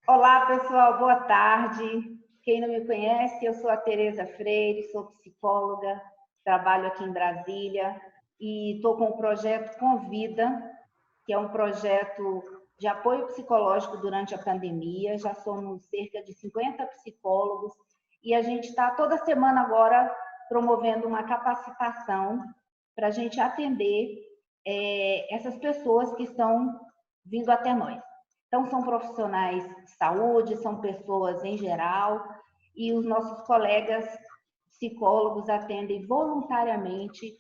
Olá, pessoal, boa tarde. Quem não me conhece, eu sou a Tereza Freire, sou psicóloga, trabalho aqui em Brasília e estou com o projeto Convida, que é um projeto de apoio psicológico durante a pandemia. Já somos cerca de 50 psicólogos e a gente está toda semana agora promovendo uma capacitação para a gente atender essas pessoas que estão vindo até nós. Então, são profissionais de saúde, são pessoas em geral, e os nossos colegas psicólogos atendem voluntariamente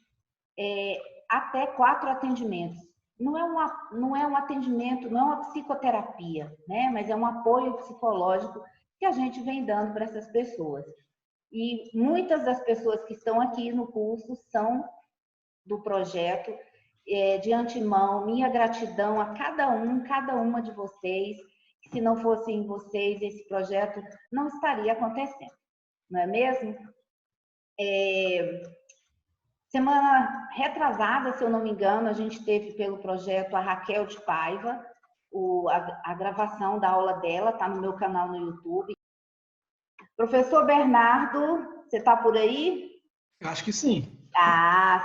até 4 atendimentos. Não é um atendimento, não é uma psicoterapia, né? Mas é um apoio psicológico que a gente vem dando para essas pessoas. E muitas das pessoas que estão aqui no curso são do projeto. De antemão, minha gratidão a cada uma de vocês. Se não fossem vocês, esse projeto não estaria acontecendo, não é mesmo? Semana retrasada, se eu não me engano, a gente teve pelo projeto a Raquel de Paiva, a gravação da aula dela, está no meu canal no YouTube. Professor Bernardo, você está por aí? Eu acho que sim.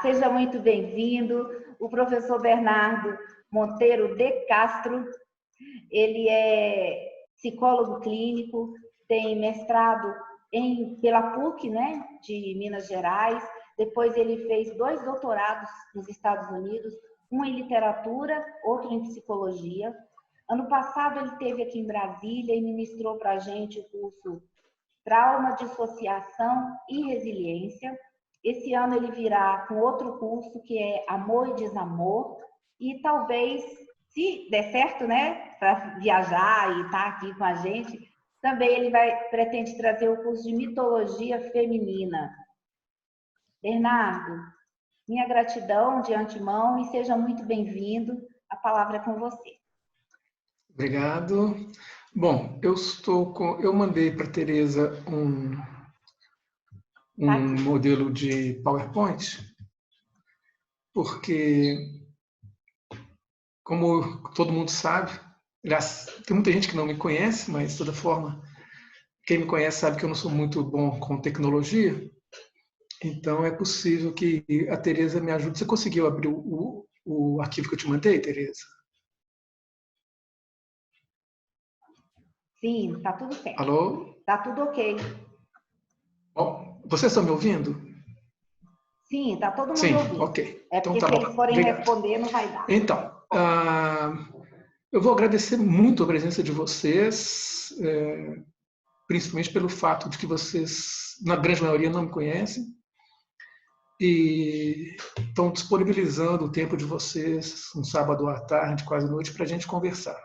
Seja muito bem-vindo. O professor Bernardo Monteiro de Castro, ele é psicólogo clínico, tem mestrado pela PUC, né, de Minas Gerais. Depois ele fez 2 doutorados nos Estados Unidos, um em literatura, outro em psicologia. Ano passado ele esteve aqui em Brasília e ministrou para a gente o curso Trauma, Dissociação e Resiliência. Esse ano ele virá com outro curso que é Amor e Desamor, e talvez, se der certo, né, para viajar e estar aqui com a gente, também ele pretende trazer o curso de Mitologia Feminina. Bernardo, minha gratidão de antemão e seja muito bem-vindo. A palavra é com você. Obrigado. Bom, eu mandei para a Tereza um modelo de PowerPoint, porque, como todo mundo sabe, aliás, tem muita gente que não me conhece, mas, de toda forma, quem me conhece sabe que eu não sou muito bom com tecnologia, então é possível que a Tereza me ajude. Você conseguiu abrir o arquivo que eu te mandei, Tereza? Sim, está tudo certo. Alô? Está tudo ok. Bom, vocês estão me ouvindo? Sim, está todo mundo Sim, ouvindo. ok. É Então porque tá se bom. eles forem Obrigado. responder, não vai dar. Então, eu vou agradecer muito a presença de vocês, principalmente pelo fato de que vocês, na grande maioria, não me conhecem e estão disponibilizando o tempo de vocês, um sábado à tarde, quase à noite, para a gente conversar.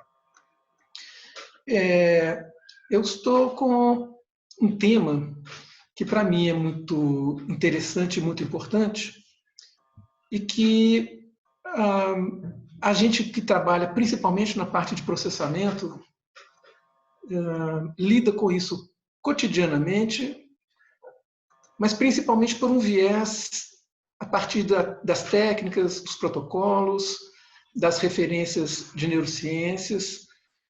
Eu estou com um tema que, para mim, é muito interessante e muito importante, e que a gente que trabalha principalmente na parte de processamento lida com isso cotidianamente, mas principalmente por um viés a partir das técnicas, dos protocolos, das referências de neurociências,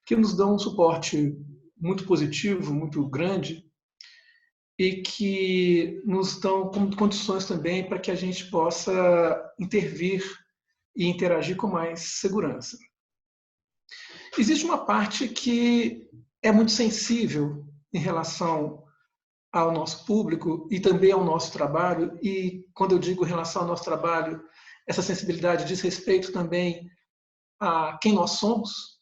que nos dão um suporte muito positivo, muito grande, e que nos dão condições também para que a gente possa intervir e interagir com mais segurança. Existe uma parte que é muito sensível em relação ao nosso público e também ao nosso trabalho, e quando eu digo em relação ao nosso trabalho, essa sensibilidade diz respeito também a quem nós somos,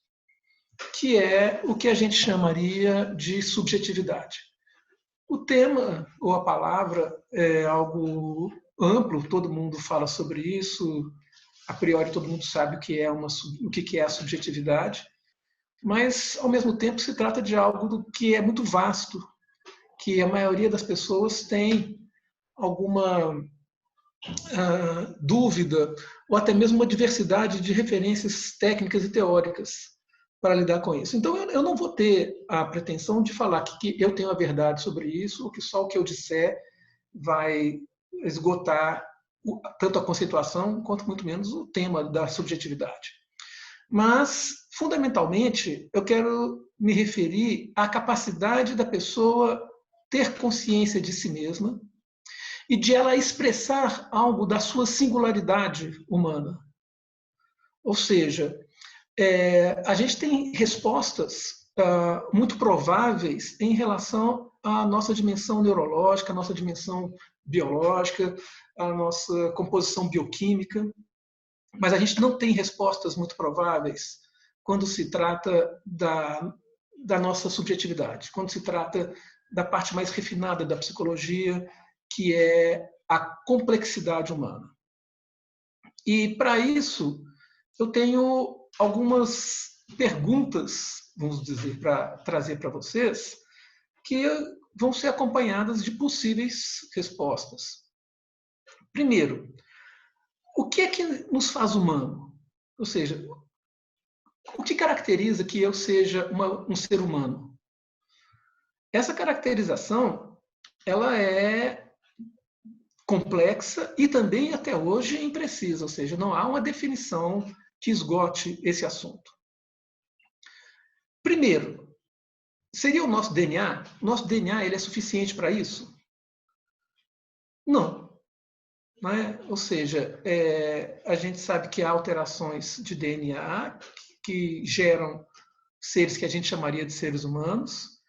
que é o que a gente chamaria de subjetividade. O tema ou a palavra é algo amplo, todo mundo fala sobre isso, a priori todo mundo sabe o que é a subjetividade, mas ao mesmo tempo se trata de algo que é muito vasto, que a maioria das pessoas tem alguma dúvida ou até mesmo uma diversidade de referências técnicas e teóricas para lidar com isso. Então, eu não vou ter a pretensão de falar que eu tenho a verdade sobre isso, ou que só o que eu disser vai esgotar tanto a conceituação quanto muito menos o tema da subjetividade. Mas fundamentalmente, eu quero me referir à capacidade da pessoa ter consciência de si mesma e de ela expressar algo da sua singularidade humana. Ou seja, a gente tem respostas muito prováveis em relação à nossa dimensão neurológica, à nossa dimensão biológica, à nossa composição bioquímica, mas a gente não tem respostas muito prováveis quando se trata da nossa subjetividade, quando se trata da parte mais refinada da psicologia, que é a complexidade humana. E, para isso, eu tenho algumas perguntas, vamos dizer, para trazer para vocês, que vão ser acompanhadas de possíveis respostas. Primeiro, o que é que nos faz humano? Ou seja, o que caracteriza que eu seja um ser humano? Essa caracterização, ela é complexa e também, até hoje, imprecisa, ou seja, não há uma definição que esgote esse assunto. Primeiro, seria o nosso DNA? Nosso DNA ele é suficiente para isso? Não. Não é? Ou seja, a gente sabe que há alterações de DNA que geram seres que a gente chamaria de seres humanos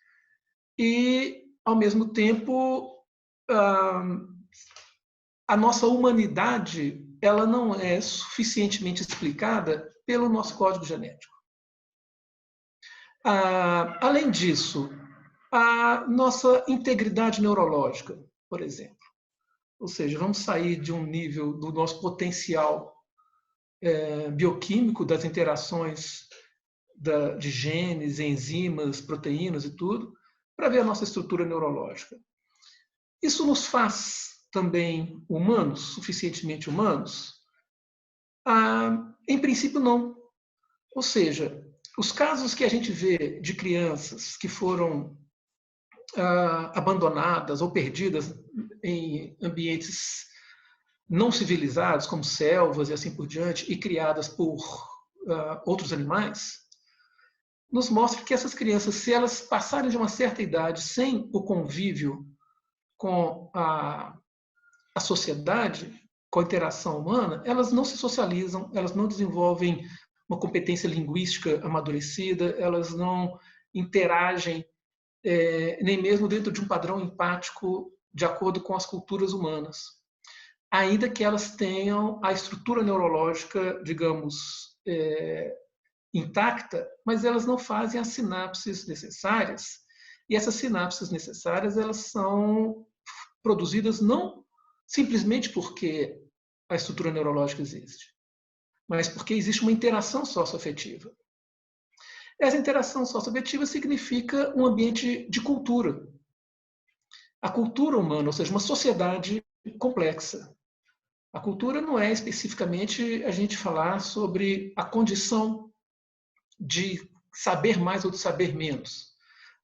e, ao mesmo tempo, a nossa humanidade ela não é suficientemente explicada pelo nosso código genético. Além disso, a nossa integridade neurológica, por exemplo. Ou seja, vamos sair de um nível do nosso potencial bioquímico, das interações de genes, enzimas, proteínas e tudo, para ver a nossa estrutura neurológica. Isso nos faz também humanos, suficientemente humanos? Em princípio, não. Ou seja, os casos que a gente vê de crianças que foram abandonadas ou perdidas em ambientes não civilizados, como selvas e assim por diante, e criadas por outros animais, nos mostra que essas crianças, se elas passarem de uma certa idade sem o convívio com a sociedade, com a interação humana, elas não se socializam, elas não desenvolvem uma competência linguística amadurecida, elas não interagem nem mesmo dentro de um padrão empático de acordo com as culturas humanas, ainda que elas tenham a estrutura neurológica, digamos, intacta, mas elas não fazem as sinapses necessárias, e essas sinapses necessárias elas são produzidas não simplesmente porque a estrutura neurológica existe, mas porque existe uma interação socioafetiva. Essa interação socioafetiva significa um ambiente de cultura. A cultura humana, ou seja, uma sociedade complexa. A cultura não é especificamente a gente falar sobre a condição de saber mais ou de saber menos.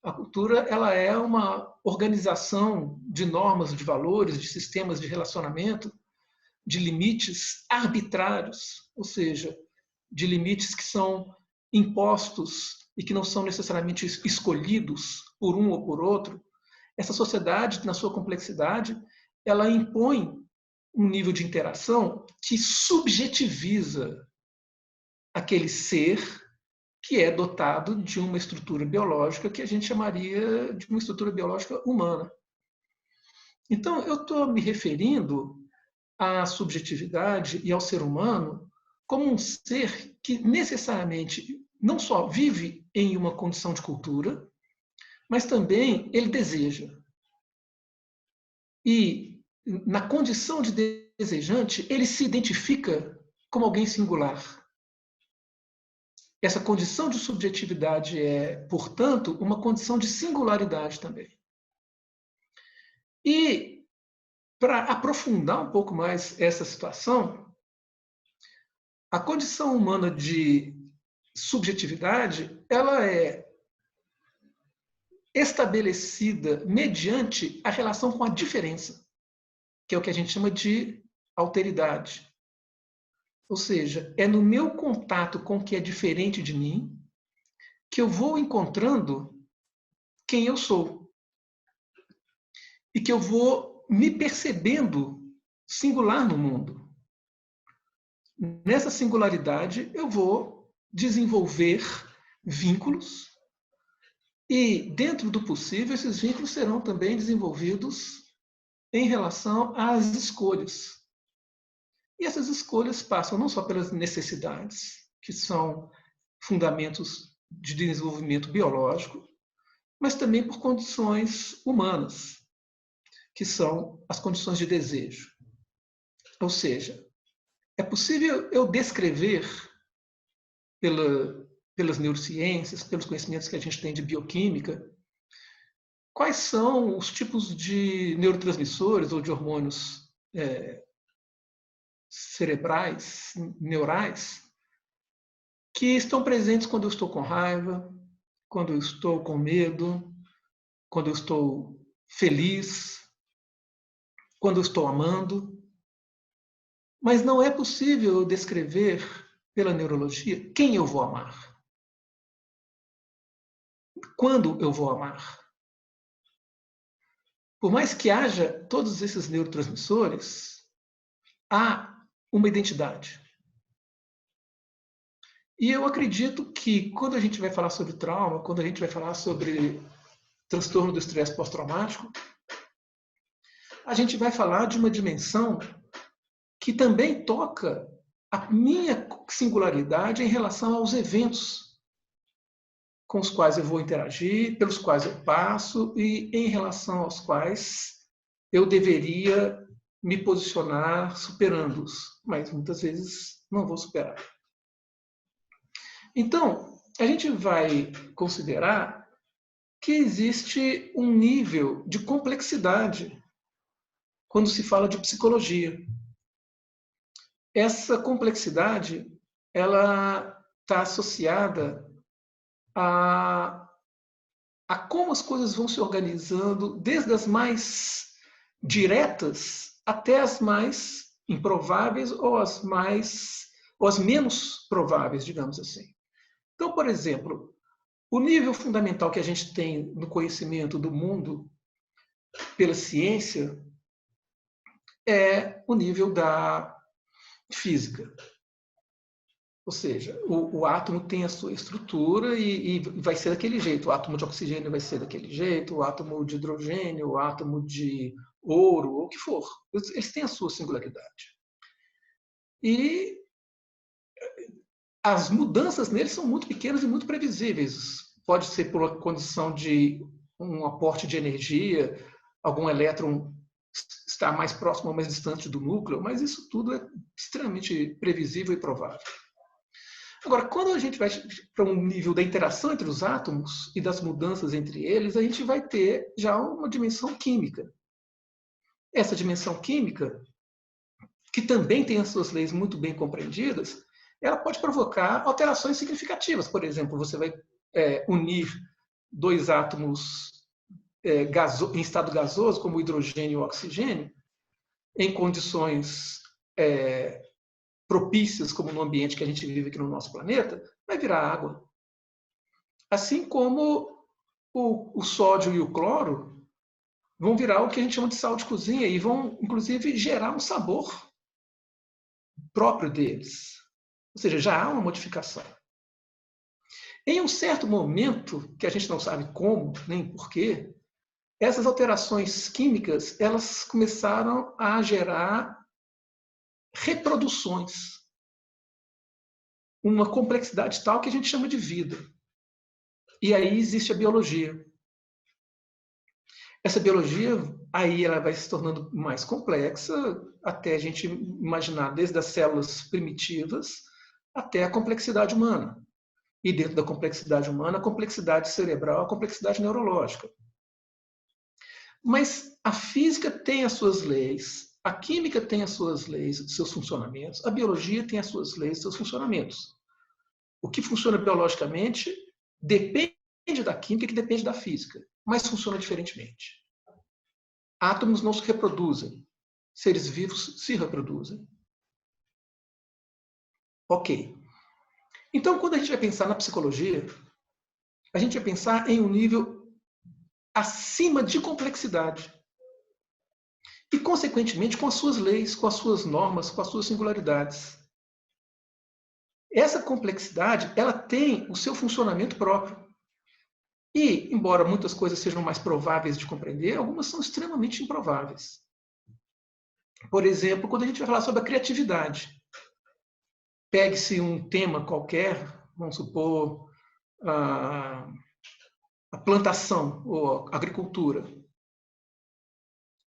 A cultura ela é uma organização de normas, de valores, de sistemas de relacionamento, de limites arbitrários, ou seja, de limites que são impostos e que não são necessariamente escolhidos por um ou por outro. Essa sociedade, na sua complexidade, ela impõe um nível de interação que subjetiviza aquele ser que é dotado de uma estrutura biológica que a gente chamaria de uma estrutura biológica humana. Então, eu estou me referindo à subjetividade e ao ser humano como um ser que necessariamente não só vive em uma condição de cultura, mas também ele deseja. E, na condição de desejante, ele se identifica como alguém singular. Essa condição de subjetividade é, portanto, uma condição de singularidade também. E, para aprofundar um pouco mais essa situação, a condição humana de subjetividade ela é estabelecida mediante a relação com a diferença, que é o que a gente chama de alteridade. Ou seja, é no meu contato com o que é diferente de mim que eu vou encontrando quem eu sou e que eu vou me percebendo singular no mundo. Nessa singularidade, eu vou desenvolver vínculos e, dentro do possível, esses vínculos serão também desenvolvidos em relação às escolhas. E essas escolhas passam não só pelas necessidades, que são fundamentos de desenvolvimento biológico, mas também por condições humanas, que são as condições de desejo. Ou seja, é possível eu descrever, pelas neurociências, pelos conhecimentos que a gente tem de bioquímica, quais são os tipos de neurotransmissores ou de hormônios cerebrais, neurais, que estão presentes quando eu estou com raiva, quando eu estou com medo, quando eu estou feliz, quando eu estou amando. Mas não é possível descrever, pela neurologia, quem eu vou amar. Quando eu vou amar. Por mais que haja todos esses neurotransmissores, há uma identidade. E eu acredito que, quando a gente vai falar sobre trauma, quando a gente vai falar sobre transtorno do estresse pós-traumático, a gente vai falar de uma dimensão que também toca a minha singularidade em relação aos eventos com os quais eu vou interagir, pelos quais eu passo e em relação aos quais eu deveria me posicionar superando-os, mas muitas vezes não vou superar. Então, a gente vai considerar que existe um nível de complexidade quando se fala de psicologia. Essa complexidade, ela está associada a como as coisas vão se organizando, desde as mais diretas até as mais improváveis ou as menos prováveis, digamos assim. Então, por exemplo, o nível fundamental que a gente tem no conhecimento do mundo pela ciência é o nível da física. Ou seja, o átomo tem a sua estrutura e vai ser daquele jeito. O átomo de oxigênio vai ser daquele jeito, o átomo de hidrogênio, o átomo de ouro, ou o que for. Eles têm a sua singularidade. E as mudanças neles são muito pequenas e muito previsíveis. Pode ser por uma condição de um aporte de energia, algum elétron estar mais próximo ou mais distante do núcleo, mas isso tudo é extremamente previsível e provável. Agora, quando a gente vai para um nível da interação entre os átomos e das mudanças entre eles, a gente vai ter já uma dimensão química. Essa dimensão química, que também tem as suas leis muito bem compreendidas, ela pode provocar alterações significativas. Por exemplo, você vai unir dois átomos em estado gasoso, como o hidrogênio e o oxigênio, em condições propícias, como no ambiente que a gente vive aqui no nosso planeta, vai virar água. Assim como o sódio e o cloro vão virar o que a gente chama de sal de cozinha e vão, inclusive, gerar um sabor próprio deles. Ou seja, já há uma modificação. Em um certo momento, que a gente não sabe como, nem porquê, essas alterações químicas, elas começaram a gerar reproduções. Uma complexidade tal que a gente chama de vida. E aí existe a biologia. Essa biologia, aí ela vai se tornando mais complexa, até a gente imaginar desde as células primitivas até a complexidade humana. E dentro da complexidade humana, a complexidade cerebral, a complexidade neurológica. Mas a física tem as suas leis, a química tem as suas leis, seus funcionamentos, a biologia tem as suas leis, seus funcionamentos. O que funciona biologicamente depende da química, que depende da física, mas funciona diferentemente. Átomos não se reproduzem, seres vivos se reproduzem. Ok. Então, quando a gente vai pensar na psicologia, a gente vai pensar em um nível acima de complexidade. E, consequentemente, com as suas leis, com as suas normas, com as suas singularidades. Essa complexidade, ela tem o seu funcionamento próprio. E, embora muitas coisas sejam mais prováveis de compreender, algumas são extremamente improváveis. Por exemplo, quando a gente vai falar sobre a criatividade. Pegue-se um tema qualquer, vamos supor, a plantação ou a agricultura.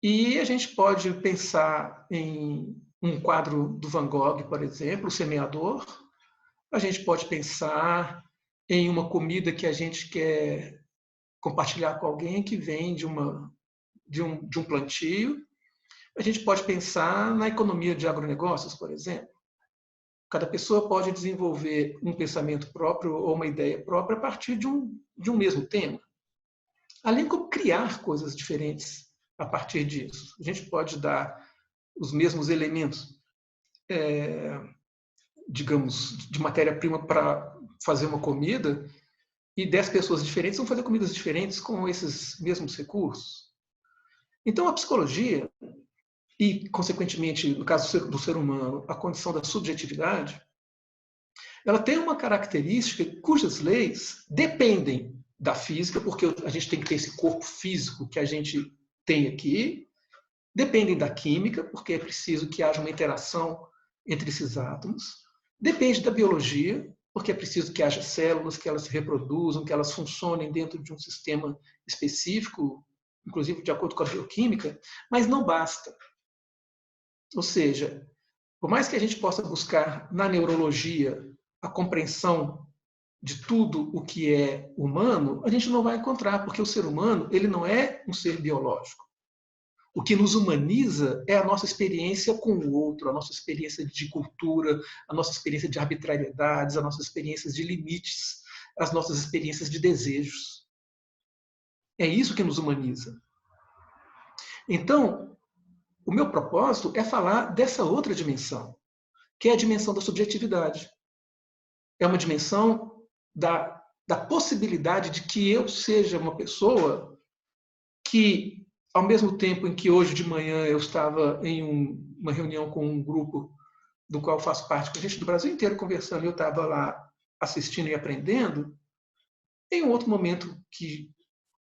E a gente pode pensar em um quadro do Van Gogh, por exemplo, O Semeador. A gente pode pensar em uma comida que a gente quer compartilhar com alguém que vem de um plantio. A gente pode pensar na economia de agronegócios, por exemplo. Cada pessoa pode desenvolver um pensamento próprio ou uma ideia própria a partir de um mesmo tema. Além de criar coisas diferentes a partir disso. A gente pode dar os mesmos elementos, digamos, de matéria-prima para fazer uma comida, e 10 pessoas diferentes vão fazer comidas diferentes com esses mesmos recursos. Então, a psicologia, e, consequentemente, no caso do ser humano, a condição da subjetividade, ela tem uma característica cujas leis dependem da física, porque a gente tem que ter esse corpo físico que a gente tem aqui, dependem da química, porque é preciso que haja uma interação entre esses átomos, depende da biologia, porque é preciso que haja células, que elas se reproduzam, que elas funcionem dentro de um sistema específico, inclusive de acordo com a bioquímica, mas não basta. Ou seja, por mais que a gente possa buscar na neurologia a compreensão de tudo o que é humano, a gente não vai encontrar, porque o ser humano ele não é um ser biológico. O que nos humaniza é a nossa experiência com o outro, a nossa experiência de cultura, a nossa experiência de arbitrariedades, as nossas experiências de limites, as nossas experiências de desejos. É isso que nos humaniza. Então, o meu propósito é falar dessa outra dimensão, que é a dimensão da subjetividade. É uma dimensão da possibilidade de que eu seja uma pessoa que, ao mesmo tempo em que hoje de manhã eu estava em uma reunião com um grupo do qual eu faço parte, com gente do Brasil inteiro conversando, e eu estava lá assistindo e aprendendo, em um outro momento que,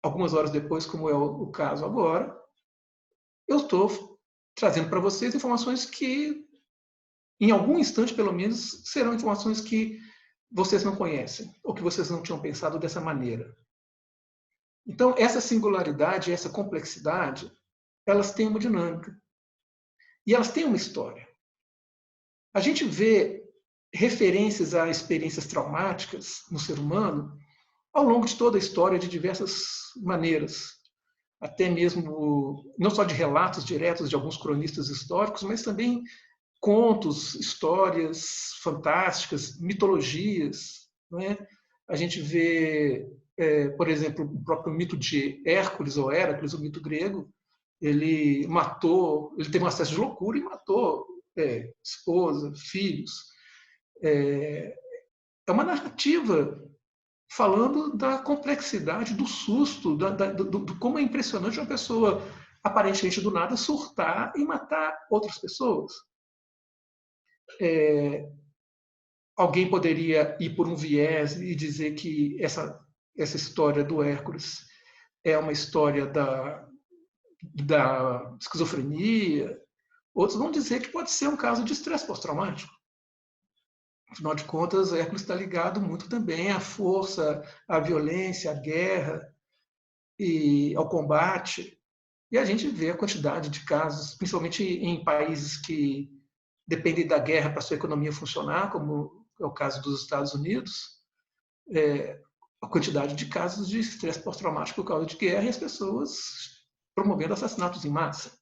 algumas horas depois, como é o caso agora, eu estou trazendo para vocês informações que, em algum instante, pelo menos, serão informações que vocês não conhecem, ou que vocês não tinham pensado dessa maneira. Então, essa singularidade, essa complexidade, elas têm uma dinâmica. E elas têm uma história. A gente vê referências a experiências traumáticas no ser humano ao longo de toda a história de diversas maneiras. Até mesmo, não só de relatos diretos de alguns cronistas históricos, mas também contos, histórias fantásticas, mitologias. Não é? A gente vê, por exemplo, o próprio mito de Hércules ou Heracles, o mito grego. Ele teve um acesso de loucura e matou esposa, filhos. É uma narrativa falando da complexidade, do susto, do como é impressionante uma pessoa, aparentemente do nada, surtar e matar outras pessoas. Alguém poderia ir por um viés e dizer que essa história do Hércules é uma história da esquizofrenia. Outros vão dizer que pode ser um caso de estresse pós-traumático. Afinal de contas, Hércules está ligado muito também à força, à violência, à guerra e ao combate. E a gente vê a quantidade de casos, principalmente em países que dependem da guerra para sua economia funcionar, como é o caso dos Estados Unidos, a quantidade de casos de estresse pós-traumático por causa de guerra e as pessoas promovendo assassinatos em massa.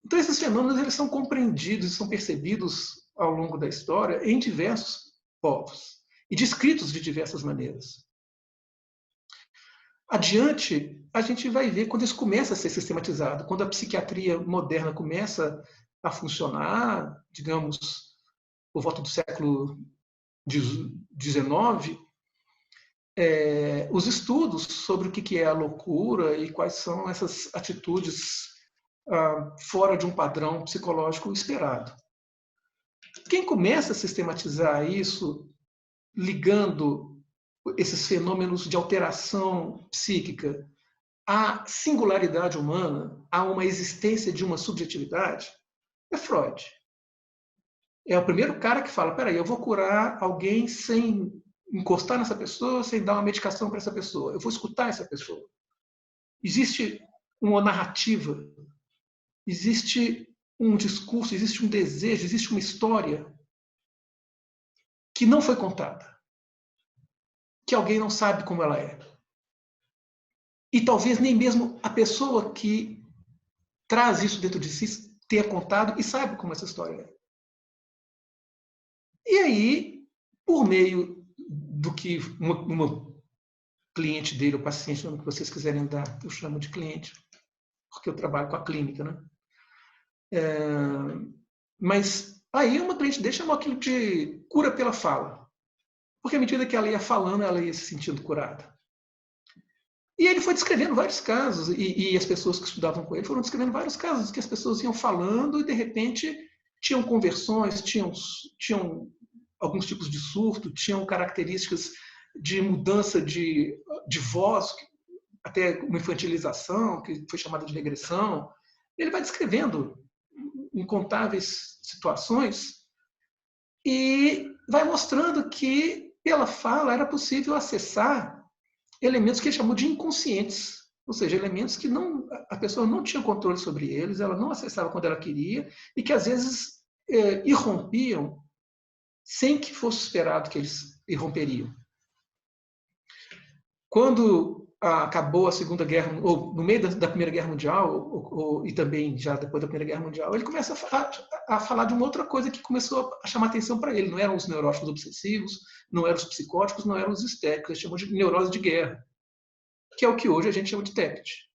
Então, esses fenômenos eles são compreendidos e são percebidos ao longo da história em diversos povos e descritos de diversas maneiras. Adiante, a gente vai ver quando isso começa a ser sistematizado, quando a psiquiatria moderna começa a funcionar, digamos, por volta do século XIX, os estudos sobre o que é a loucura e quais são essas atitudes fora de um padrão psicológico esperado. Quem começa a sistematizar isso, ligando esses fenômenos de alteração psíquica à singularidade humana, a uma existência de uma subjetividade, é Freud. É o primeiro cara que fala, peraí, eu vou curar alguém sem encostar nessa pessoa, sem dar uma medicação para essa pessoa. Eu vou escutar essa pessoa. Existe uma narrativa, existe um discurso, existe um desejo, existe uma história que não foi contada, que alguém não sabe como ela é. E talvez nem mesmo a pessoa que traz isso dentro de si tenha contado e saiba como essa história é. E aí, por meio do que uma cliente dele, ou paciente, o nome que vocês quiserem dar, eu chamo de cliente, porque eu trabalho com a clínica, né? Mas aí uma cliente dele chamou aquilo de cura pela fala. Porque à medida que ela ia falando, ela ia se sentindo curada. E ele foi descrevendo vários casos, e as pessoas que estudavam com ele foram descrevendo vários casos que as pessoas iam falando e, de repente, tinham conversões, tinham alguns tipos de surto, tinham características de mudança de voz, até uma infantilização, que foi chamada de regressão. Ele vai descrevendo incontáveis situações e vai mostrando que, pela fala, era possível acessar elementos que ele chamou de inconscientes, ou seja, elementos que a pessoa não tinha controle sobre eles, ela não acessava quando ela queria e que, às vezes, irrompiam sem que fosse esperado que eles irromperiam. Quando acabou a Segunda Guerra, ou no meio da Primeira Guerra Mundial, e também já depois da Primeira Guerra Mundial, ele começa a falar de uma outra coisa que começou a chamar atenção para ele. Não eram os neuróticos obsessivos, não eram os psicóticos, não eram os histéricos. Ele chamou de neurose de guerra, que é o que hoje a gente chama de TEPT.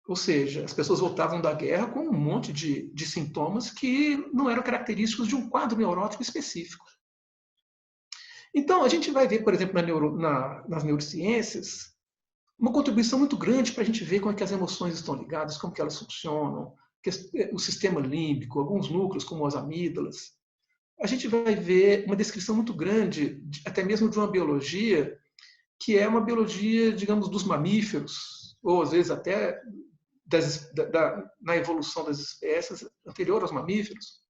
Ou seja, as pessoas voltavam da guerra com um monte de sintomas que não eram característicos de um quadro neurótico específico. Então, a gente vai ver, por exemplo, nas neurociências, uma contribuição muito grande para a gente ver como é que as emoções estão ligadas, como que elas funcionam, o sistema límbico, alguns núcleos, como as amígdalas. A gente vai ver uma descrição muito grande, até mesmo de uma biologia, que é uma biologia, digamos, dos mamíferos, ou às vezes até na evolução das espécies anterior aos mamíferos.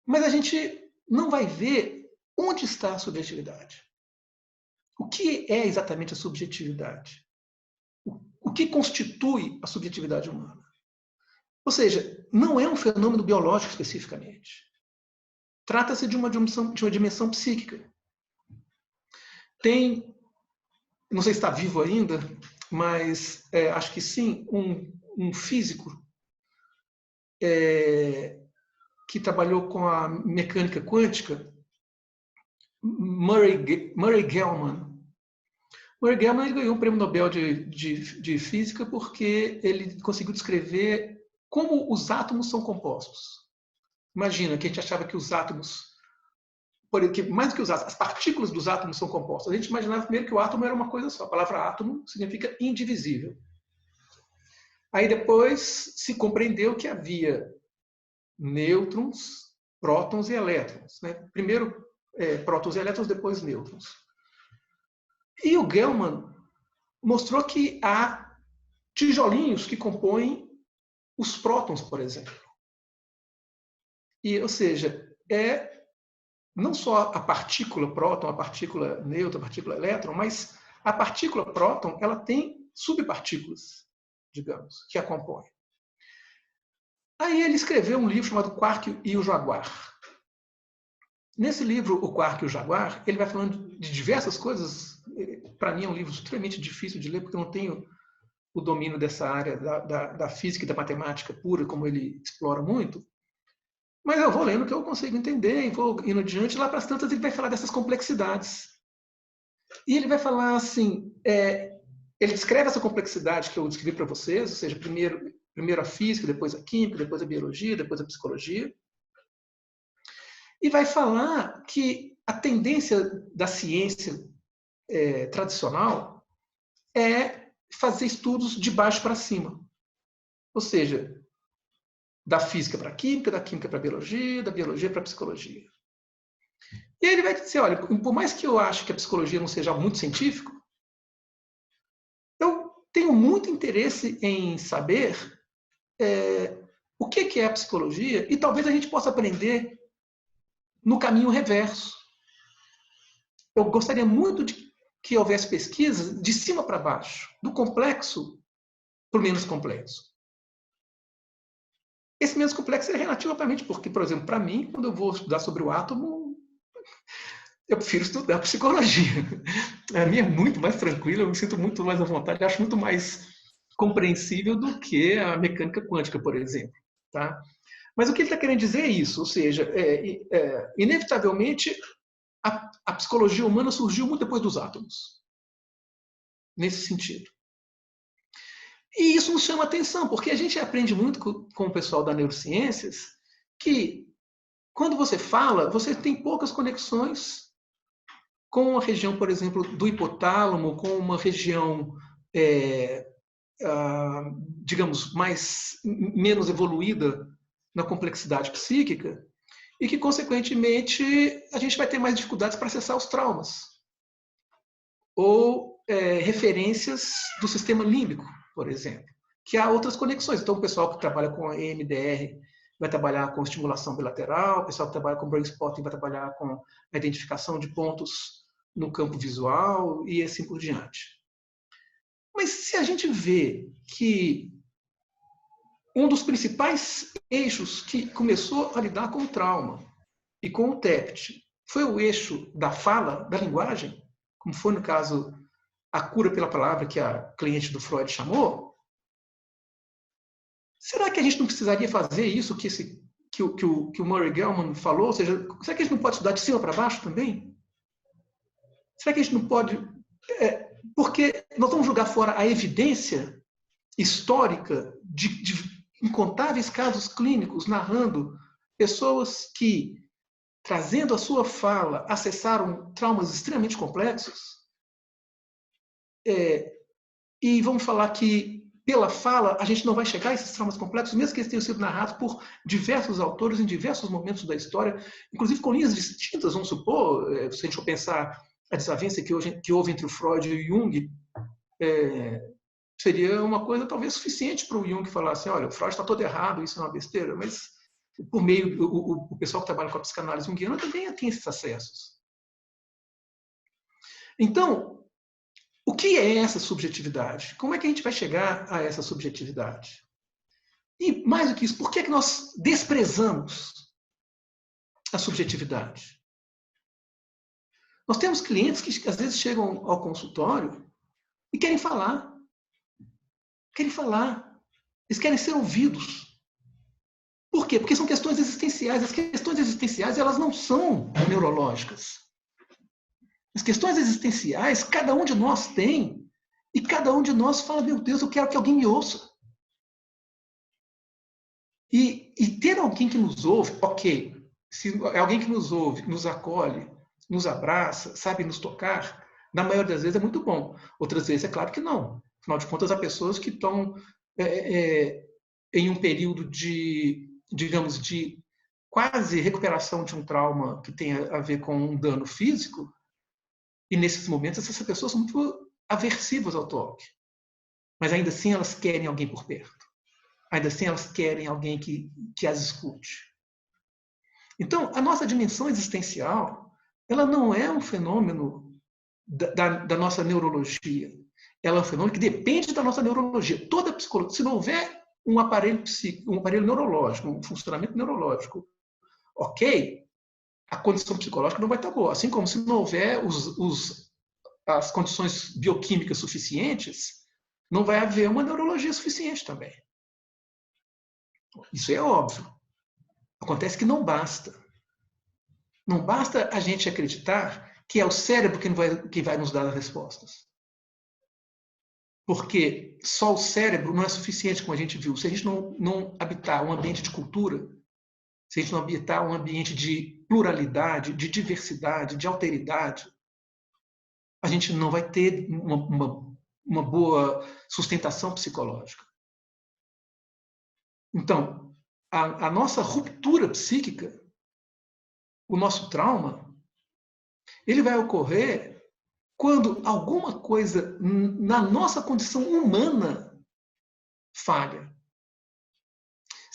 Mas a gente não vai ver onde está a subjetividade. O que é exatamente a subjetividade? O que constitui a subjetividade humana? Ou seja, não é um fenômeno biológico especificamente. Trata-se de uma dimensão psíquica. Tem, não sei se está vivo ainda, mas acho que sim, um físico que trabalhou com a mecânica quântica, Murray Gell-Mann. Murray Gell-Mann ganhou o Prêmio Nobel de Física porque ele conseguiu descrever como os átomos são compostos. Imagina que a gente achava que os átomos, mais do que os átomos, as partículas dos átomos são compostas. A gente imaginava primeiro que o átomo era uma coisa só. A palavra átomo significa indivisível. Aí depois se compreendeu que havia nêutrons, prótons e elétrons. Né? Primeiro prótons e elétrons, depois nêutrons. E o Gell-Mann mostrou que há tijolinhos que compõem os prótons, por exemplo. Ou seja, não só a partícula próton, a partícula nêutron, a partícula elétron, mas a partícula próton ela tem subpartículas, digamos, que a compõem. Aí ele escreveu um livro chamado Quark e o Jaguar. Nesse livro, O Quark e o Jaguar, ele vai falando de diversas coisas. Para mim é um livro extremamente difícil de ler, porque eu não tenho o domínio dessa área da física e da matemática pura, como ele explora muito. Mas eu vou lendo o que eu consigo entender, e vou indo adiante. Lá para as tantas ele vai falar dessas complexidades. E ele vai falar assim, ele descreve essa complexidade que eu descrevi para vocês, ou seja, primeiro a física, depois a química, depois a biologia, depois a psicologia. e vai falar que a tendência da ciência tradicional é fazer estudos de baixo para cima. Ou seja, da física para a química, da química para a biologia, da biologia para a psicologia. E aí ele vai dizer, olha, por mais que eu ache que a psicologia não seja muito científico, eu tenho muito interesse em saber o que é a psicologia e talvez a gente possa aprender no caminho reverso. Eu gostaria muito de que houvesse pesquisas de cima para baixo, do complexo para o menos complexo. Esse menos complexo é relativo, obviamente, porque, por exemplo, para mim, quando eu vou estudar sobre o átomo, eu prefiro estudar psicologia. A minha é muito mais tranquila, eu me sinto muito mais à vontade, acho muito mais compreensível do que a mecânica quântica, por exemplo. Tá? Mas o que ele está querendo dizer é isso, ou seja, inevitavelmente, a psicologia humana surgiu muito depois dos átomos, nesse sentido. E isso nos chama atenção, porque a gente aprende muito com o pessoal da neurociências que, quando você fala, você tem poucas conexões com a região, por exemplo, do hipotálamo, com uma região, digamos, menos evoluída na complexidade psíquica, e que, consequentemente, a gente vai ter mais dificuldades para acessar os traumas. Ou referências do sistema límbico, por exemplo, que há outras conexões. Então, o pessoal que trabalha com a EMDR vai trabalhar com estimulação bilateral, o pessoal que trabalha com brain spotting vai trabalhar com a identificação de pontos no campo visual e assim por diante. Mas se a gente vê que um dos principais eixos que começou a lidar com o trauma e com o TEPT foi o eixo da fala, da linguagem, como foi no caso a cura pela palavra que a cliente do Freud chamou, será que a gente não precisaria fazer isso que o Murray Gell-Mann falou? Ou seja, será que a gente não pode estudar de cima para baixo também? Será que a gente não pode... porque nós vamos jogar fora a evidência histórica de incontáveis casos clínicos narrando pessoas que, trazendo a sua fala, acessaram traumas extremamente complexos. E vamos falar que, pela fala, a gente não vai chegar a esses traumas complexos, mesmo que eles tenham sido narrados por diversos autores em diversos momentos da história, inclusive com linhas distintas, vamos supor, se a gente for pensar a desavença que houve entre o Freud e o Jung, seria uma coisa talvez suficiente para o Jung falar assim, olha, o Freud está todo errado, isso é uma besteira, mas por meio, o pessoal que trabalha com a psicanálise junguiana também tem esses acessos. Então, o que é essa subjetividade? Como é que a gente vai chegar a essa subjetividade? E, mais do que isso, por que é que nós desprezamos a subjetividade? Nós temos clientes que, às vezes, chegam ao consultório e querem falar. Querem falar. Eles querem ser ouvidos. Por quê? Porque são questões existenciais. As questões existenciais, elas não são neurológicas. As questões existenciais, cada um de nós tem, e cada um de nós fala, meu Deus, eu quero que alguém me ouça. E ter alguém que nos ouve, ok, se é alguém que nos ouve, nos acolhe, nos abraça, sabe nos tocar, na maioria das vezes é muito bom. Outras vezes é claro que não. Afinal de contas, há pessoas que estão em um período de, digamos, de quase recuperação de um trauma que tem a ver com um dano físico, e nesses momentos essas pessoas são muito aversivas ao toque. Mas ainda assim elas querem alguém por perto. Ainda assim elas querem alguém que as escute. Então, a nossa dimensão existencial, ela não é um fenômeno da nossa neurologia. Ela é um fenômeno que depende da nossa neurologia. Toda psicologia, se não houver um aparelho psíquico, um aparelho neurológico, um funcionamento neurológico, ok, a condição psicológica não vai estar boa. Assim como se não houver as condições bioquímicas suficientes, não vai haver uma neurologia suficiente também. Isso é óbvio. Acontece que não basta. Não basta a gente acreditar que é o cérebro que vai nos dar as respostas. Porque só o cérebro não é suficiente, como a gente viu. Se a gente não habitar um ambiente de cultura, se a gente não habitar um ambiente de pluralidade, de diversidade, de alteridade, a gente não vai ter uma boa sustentação psicológica. Então, a nossa ruptura psíquica, o nosso trauma, ele vai ocorrer quando alguma coisa na nossa condição humana falha.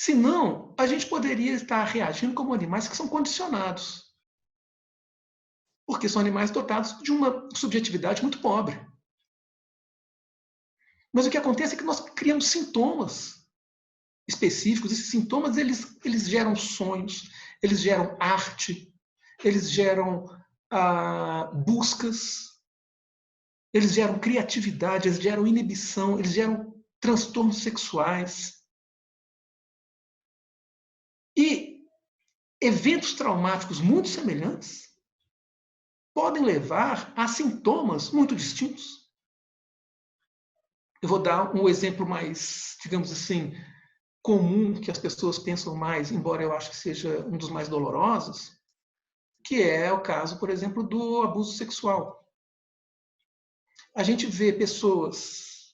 Senão, a gente poderia estar reagindo como animais que são condicionados. Porque são animais dotados de uma subjetividade muito pobre. Mas o que acontece é que nós criamos sintomas específicos. Esses sintomas, eles geram sonhos, eles geram arte, eles geram buscas, eles geram criatividade, eles geram inibição, eles geram transtornos sexuais. E eventos traumáticos muito semelhantes podem levar a sintomas muito distintos. Eu vou dar um exemplo mais, digamos assim, comum, que as pessoas pensam mais, embora eu acho que seja um dos mais dolorosos, que é o caso, por exemplo, do abuso sexual. A gente vê pessoas,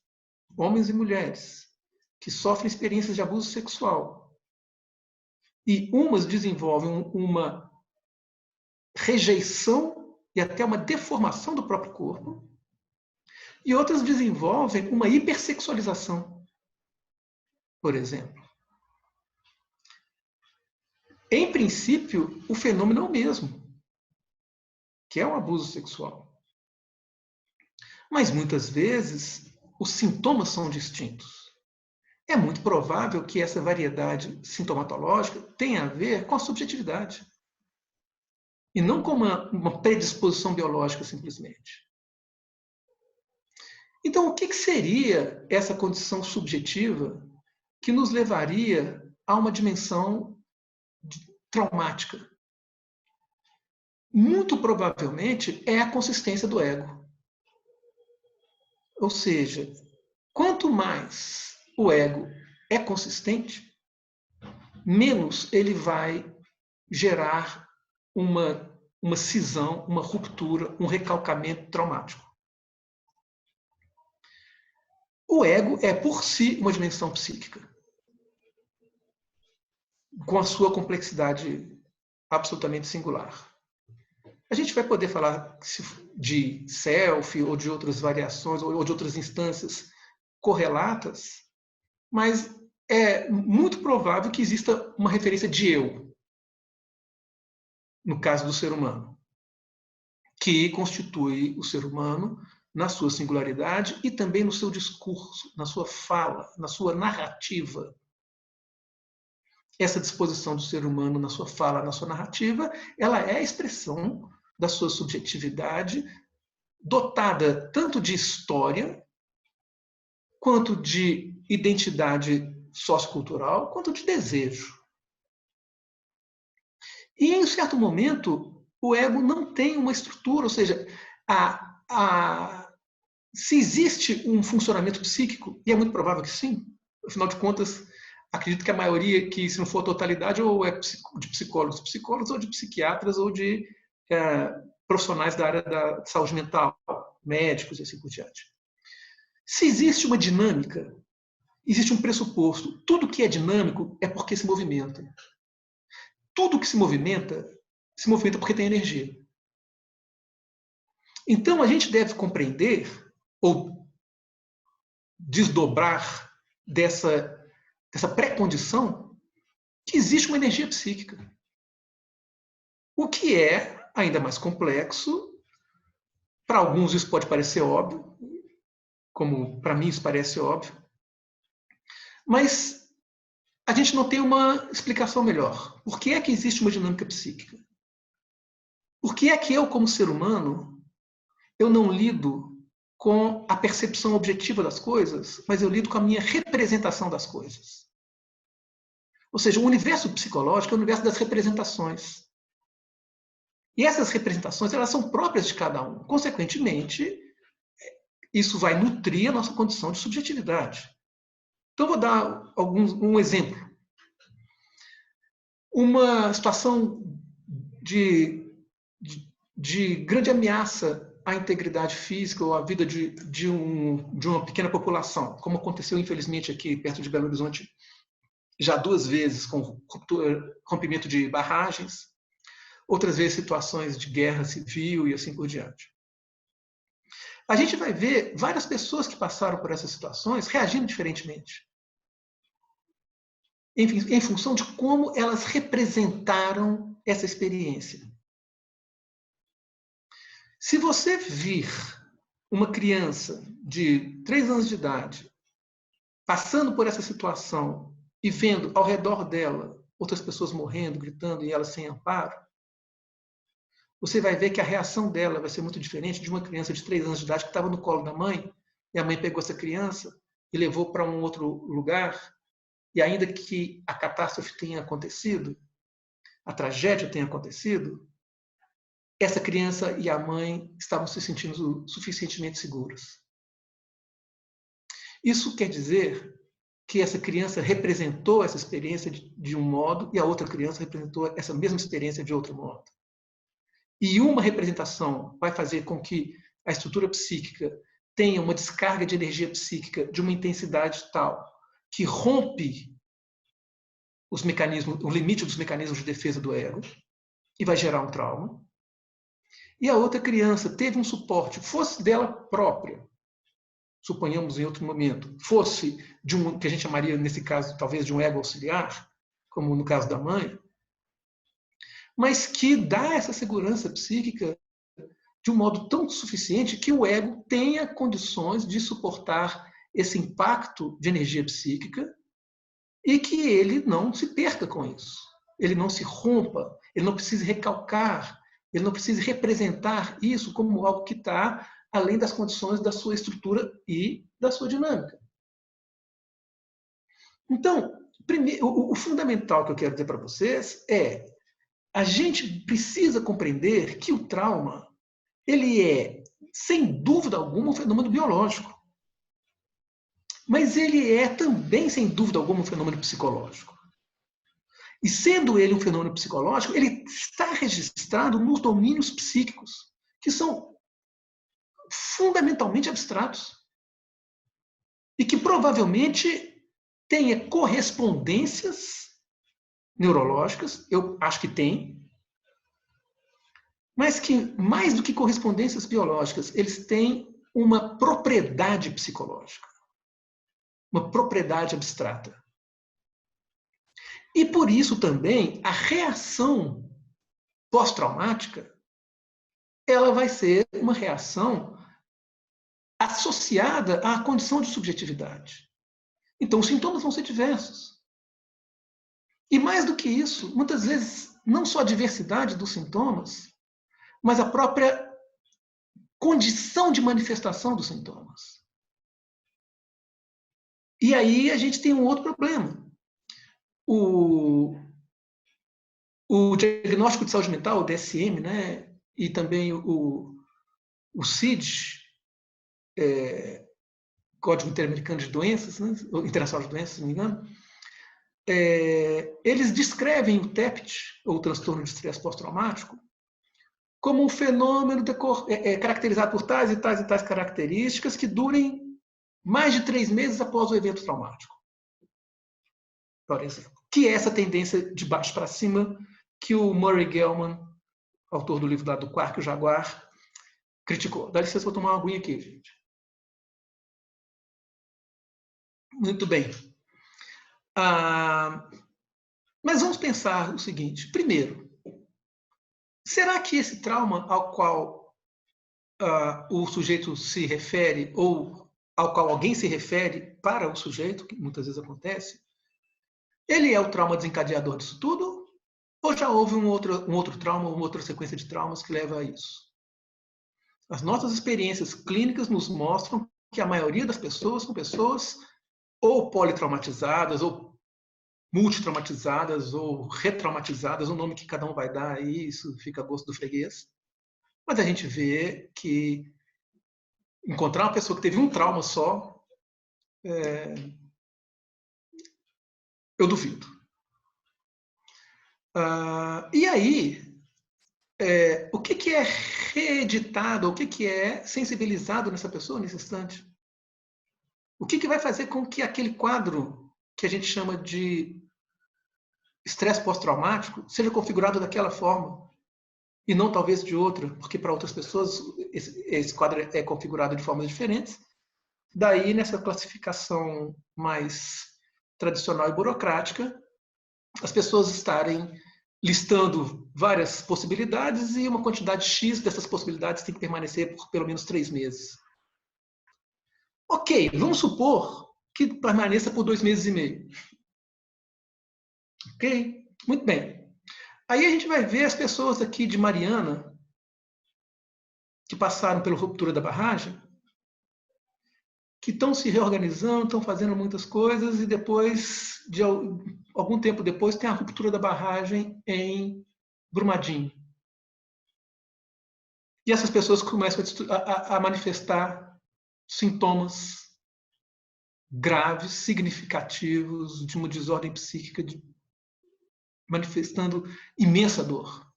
homens e mulheres, que sofrem experiências de abuso sexual e umas desenvolvem uma rejeição e até uma deformação do próprio corpo, e outras desenvolvem uma hipersexualização, por exemplo. Em princípio, o fenômeno é o mesmo, que é o abuso sexual. Mas muitas vezes os sintomas são distintos. É muito provável que essa variedade sintomatológica tenha a ver com a subjetividade e não com uma predisposição biológica simplesmente. Então, o que seria essa condição subjetiva que nos levaria a uma dimensão traumática? Muito provavelmente é a consistência do ego. Ou seja, quanto mais o ego é consistente, menos ele vai gerar uma cisão, uma ruptura, um recalcamento traumático. O ego é, por si, uma dimensão psíquica, com a sua complexidade absolutamente singular. A gente vai poder falar de self ou de outras variações ou de outras instâncias correlatas, mas é muito provável que exista uma referência de eu, no caso do ser humano, que constitui o ser humano na sua singularidade e também no seu discurso, na sua fala, na sua narrativa. Essa disposição do ser humano na sua fala, na sua narrativa, ela é a expressão da sua subjetividade, dotada tanto de história, quanto de identidade sociocultural, quanto de desejo. E, em um certo momento, o ego não tem uma estrutura, ou seja, se existe um funcionamento psíquico, e é muito provável que sim, afinal de contas, acredito que a maioria, que se não for a totalidade, ou é de psicólogos ou de psiquiatras, ou de profissionais da área da saúde mental, médicos e assim por diante. Se existe uma dinâmica, existe um pressuposto. Tudo que é dinâmico é porque se movimenta. Tudo que se movimenta porque tem energia. Então, a gente deve compreender ou desdobrar dessa pré-condição que existe uma energia psíquica. O que é ainda mais complexo. Para alguns isso pode parecer óbvio, como para mim isso parece óbvio, mas a gente não tem uma explicação melhor. Por que é que existe uma dinâmica psíquica? Por que é que eu, como ser humano, eu não lido com a percepção objetiva das coisas, mas eu lido com a minha representação das coisas? Ou seja, o universo psicológico é o universo das representações. E essas representações, elas são próprias de cada um. Consequentemente, isso vai nutrir a nossa condição de subjetividade. Então, vou dar um exemplo. uma situação de grande ameaça à integridade física ou à vida de uma pequena população, como aconteceu, infelizmente, aqui perto de Belo Horizonte já 2 vezes, com rompimento de barragens, outras vezes situações de guerra civil e assim por diante. A gente vai ver várias pessoas que passaram por essas situações reagindo diferentemente, em função de como elas representaram essa experiência. Se você vir uma criança de 3 anos de idade passando por essa situação e vendo ao redor dela outras pessoas morrendo, gritando e ela sem amparo, você vai ver que a reação dela vai ser muito diferente de uma criança de 3 anos de idade que estava no colo da mãe, e a mãe pegou essa criança e levou para um outro lugar, e ainda que a catástrofe tenha acontecido, a tragédia tenha acontecido, essa criança e a mãe estavam se sentindo suficientemente seguras. Isso quer dizer que essa criança representou essa experiência de um modo e a outra criança representou essa mesma experiência de outro modo. E uma representação vai fazer com que a estrutura psíquica tenha uma descarga de energia psíquica de uma intensidade tal que rompe os mecanismos, o limite dos mecanismos de defesa do ego e vai gerar um trauma. E a outra criança teve um suporte, fosse dela própria, suponhamos em outro momento, fosse de um que a gente chamaria nesse caso talvez de um ego auxiliar, como no caso da mãe, mas que dá essa segurança psíquica de um modo tão suficiente que o ego tenha condições de suportar esse impacto de energia psíquica e que ele não se perca com isso. Ele não se rompa, ele não precise recalcar, ele não precise representar isso como algo que está além das condições da sua estrutura e da sua dinâmica. Então, o fundamental que eu quero dizer para vocês é a gente precisa compreender que o trauma ele é, sem dúvida alguma, um fenômeno biológico. Mas ele é também, sem dúvida alguma, um fenômeno psicológico. E sendo ele um fenômeno psicológico, ele está registrado nos domínios psíquicos, que são fundamentalmente abstratos. E que provavelmente tenha correspondências neurológicas, eu acho que tem, mas que, mais do que correspondências biológicas, eles têm uma propriedade psicológica, uma propriedade abstrata. E por isso também a reação pós-traumática ela vai ser uma reação associada à condição de subjetividade. Então os sintomas vão ser diversos. E mais do que isso, muitas vezes não só a diversidade dos sintomas, mas a própria condição de manifestação dos sintomas. E aí a gente tem um outro problema. O diagnóstico de saúde mental, o DSM, né, e também o CID, Código Interamericano de Doenças, né, Internacional de Doenças, se não me engano, eles descrevem o TEPT, ou transtorno de estresse pós-traumático, como um fenômeno caracterizado por tais e tais e tais características que durem mais de 3 meses após o evento traumático, por exemplo. Que é essa tendência de baixo para cima que o Murray Gell-Mann, autor do livro do Quark e o Jaguar, criticou. Dá licença, vou tomar uma aguinha aqui, gente. Muito bem. Mas vamos pensar o seguinte. Primeiro, será que esse trauma ao qual o sujeito se refere, ou ao qual alguém se refere para o sujeito, que muitas vezes acontece, ele é o trauma desencadeador disso tudo? Ou já houve um outro trauma, uma outra sequência de traumas que leva a isso? As nossas experiências clínicas nos mostram que a maioria das pessoas são pessoas ou politraumatizadas, ou multitraumatizadas, ou retraumatizadas, o nome que cada um vai dar aí, isso fica a gosto do freguês. Mas a gente vê que encontrar uma pessoa que teve um trauma só, eu duvido. E aí, o que é reeditado, o que é sensibilizado nessa pessoa nesse instante? O que vai fazer com que aquele quadro que a gente chama de estresse pós-traumático seja configurado daquela forma e não talvez de outra, porque para outras pessoas esse quadro é configurado de formas diferentes. Daí, nessa classificação mais tradicional e burocrática, as pessoas estarem listando várias possibilidades e uma quantidade X dessas possibilidades tem que permanecer por pelo menos 3 meses. Ok, vamos supor que permaneça por 2 meses e meio. Ok? Muito bem. Aí a gente vai ver as pessoas aqui de Mariana, que passaram pela ruptura da barragem, que estão se reorganizando, estão fazendo muitas coisas, e depois, de algum tempo depois, tem a ruptura da barragem em Brumadinho. E essas pessoas começam a manifestar sintomas graves, significativos, de uma desordem psíquica, manifestando imensa dor.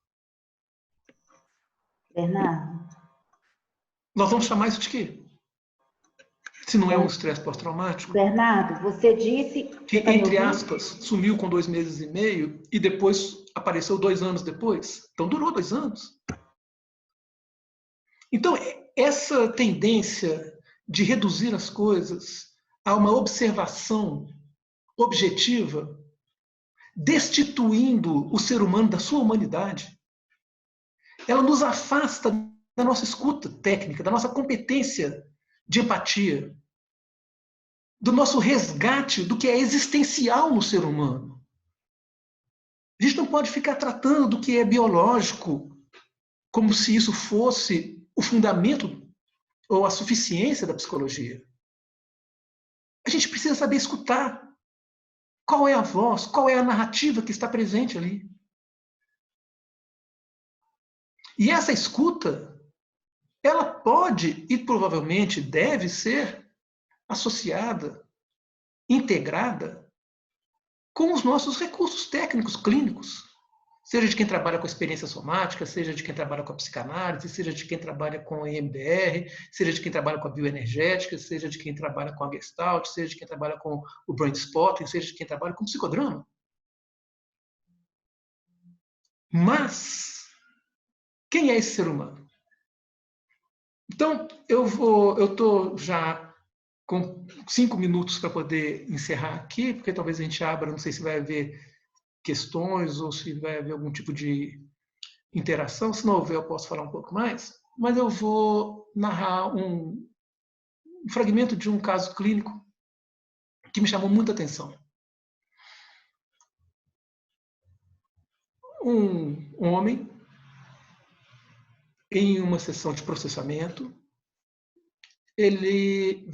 Bernardo. Nós vamos chamar isso de quê? Se não é um estresse pós-traumático? Bernardo, você disse... Que, entre aspas, sumiu com 2 meses e meio e depois apareceu 2 anos depois. Então, durou 2 anos. Então, essa tendência de reduzir as coisas a uma observação objetiva, destituindo o ser humano da sua humanidade, ela nos afasta da nossa escuta técnica, da nossa competência de empatia, do nosso resgate do que é existencial no ser humano. A gente não pode ficar tratando do que é biológico como se isso fosse o fundamento ou a suficiência da psicologia. A gente precisa saber escutar. Qual é a voz, qual é a narrativa que está presente ali. E essa escuta, ela pode e provavelmente deve ser associada, integrada com os nossos recursos técnicos clínicos, seja de quem trabalha com a experiência somática, seja de quem trabalha com a psicanálise, seja de quem trabalha com a EMDR, seja de quem trabalha com a bioenergética, seja de quem trabalha com a Gestalt, seja de quem trabalha com o Brain Spotting, seja de quem trabalha com o psicodrama. Mas quem é esse ser humano? Então, eu estou já com 5 minutos para poder encerrar aqui, porque talvez a gente abra, não sei se vai haver questões ou se vai haver algum tipo de interação. Se não houver, eu posso falar um pouco mais. Mas eu vou narrar um fragmento de um caso clínico que me chamou muita atenção. Um homem, em uma sessão de processamento, ele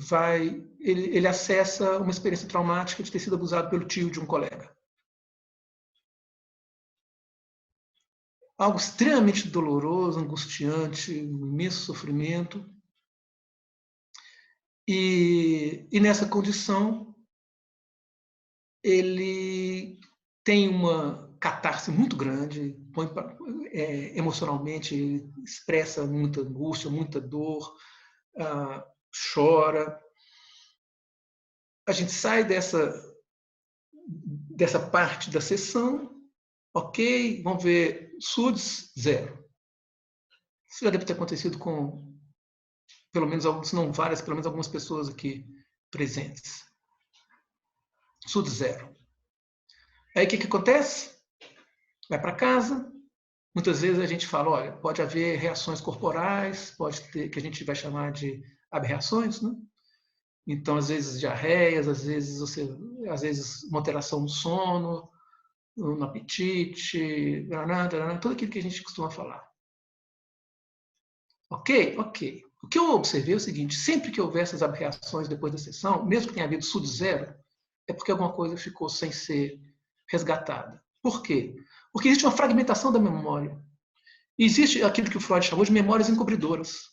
acessa uma experiência traumática de ter sido abusado pelo tio de um colega. Algo extremamente doloroso, angustiante, um imenso sofrimento. E nessa condição, ele tem uma catarse muito grande, emocionalmente, expressa muita angústia, muita dor, chora. A gente sai dessa parte da sessão, ok, vamos ver, SUDS 0. Isso já deve ter acontecido com, pelo menos, se não várias, pelo menos algumas pessoas aqui presentes. SUDS 0. Aí o que acontece? Vai para casa. Muitas vezes a gente fala, olha, pode haver reações corporais, pode ter, que a gente vai chamar de aberrações, né? Então, às vezes, diarreias, às vezes uma alteração no sono, no apetite, tudo aquilo que a gente costuma falar. Ok? Ok. O que eu observei é o seguinte, sempre que houver essas aberrações depois da sessão, mesmo que tenha havido SUD 0, é porque alguma coisa ficou sem ser resgatada. Por quê? Porque existe uma fragmentação da memória. Existe aquilo que o Freud chamou de memórias encobridoras.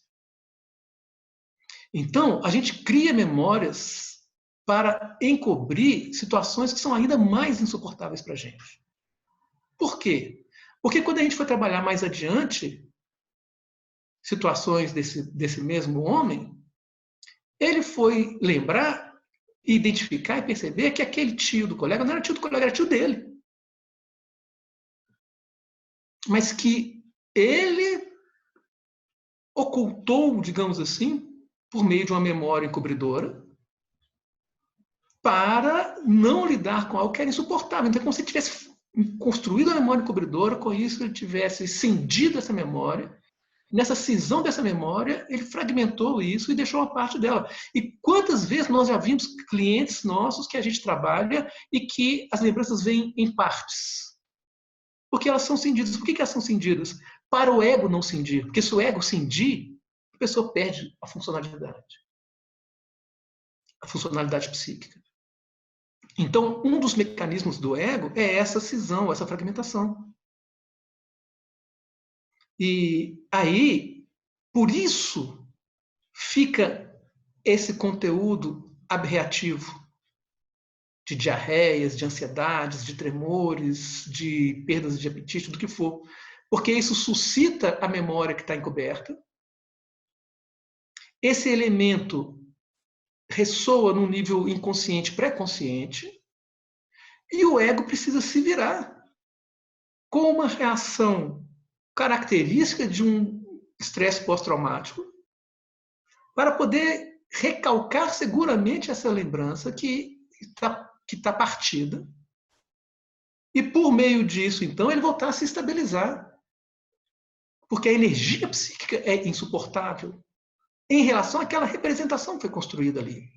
Então, a gente cria memórias para encobrir situações que são ainda mais insuportáveis para a gente. Por quê? Porque quando a gente foi trabalhar mais adiante situações desse mesmo homem, ele foi lembrar, identificar e perceber que aquele tio do colega não era tio do colega, era tio dele. Mas que ele ocultou, digamos assim, por meio de uma memória encobridora, para não lidar com algo que era insuportável. Então, é como se ele tivesse construído a memória encobridora, com isso ele tivesse cindido essa memória. Nessa cisão dessa memória, ele fragmentou isso e deixou uma parte dela. E quantas vezes nós já vimos clientes nossos que a gente trabalha e que as lembranças vêm em partes? Porque elas são cindidas. Por que elas são cindidas? Para o ego não cindir. Porque se o ego cindir, a pessoa perde a funcionalidade psíquica. Então, um dos mecanismos do ego é essa cisão, essa fragmentação. E aí, por isso, fica esse conteúdo aberrativo de diarreias, de ansiedades, de tremores, de perdas de apetite, do que for. Porque isso suscita a memória que está encoberta. Esse elemento ressoa num nível inconsciente, pré-consciente, e o ego precisa se virar com uma reação característica de um estresse pós-traumático para poder recalcar seguramente essa lembrança que está partida e, por meio disso, então, ele voltar a se estabilizar. Porque a energia psíquica é insuportável em relação àquela representação que foi construída ali.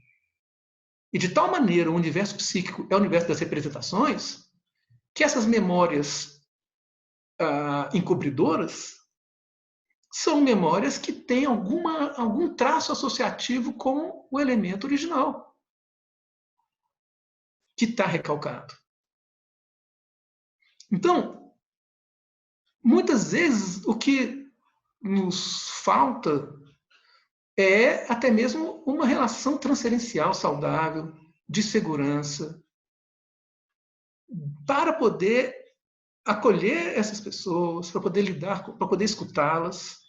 E de tal maneira o universo psíquico é o universo das representações que essas memórias encobridoras são memórias que têm algum traço associativo com o elemento original que está recalcado. Então, muitas vezes o que nos falta é até mesmo uma relação transferencial saudável, de segurança, para poder acolher essas pessoas, para poder lidar, para poder escutá-las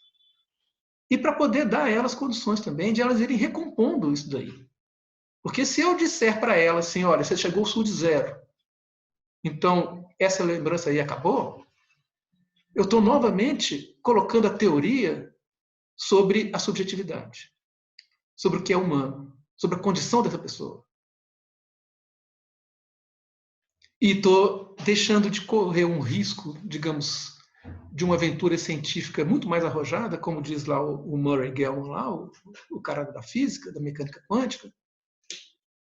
e para poder dar a elas condições também de elas irem recompondo isso daí. Porque se eu disser para elas assim, olha, você chegou ao sul de zero, então essa lembrança aí acabou, eu estou novamente colocando a teoria sobre a subjetividade, sobre o que é humano, sobre a condição dessa pessoa. E estou deixando de correr um risco, digamos, de uma aventura científica muito mais arrojada, como diz lá o Murray Gell-Mann, lá, o cara da física, da mecânica quântica,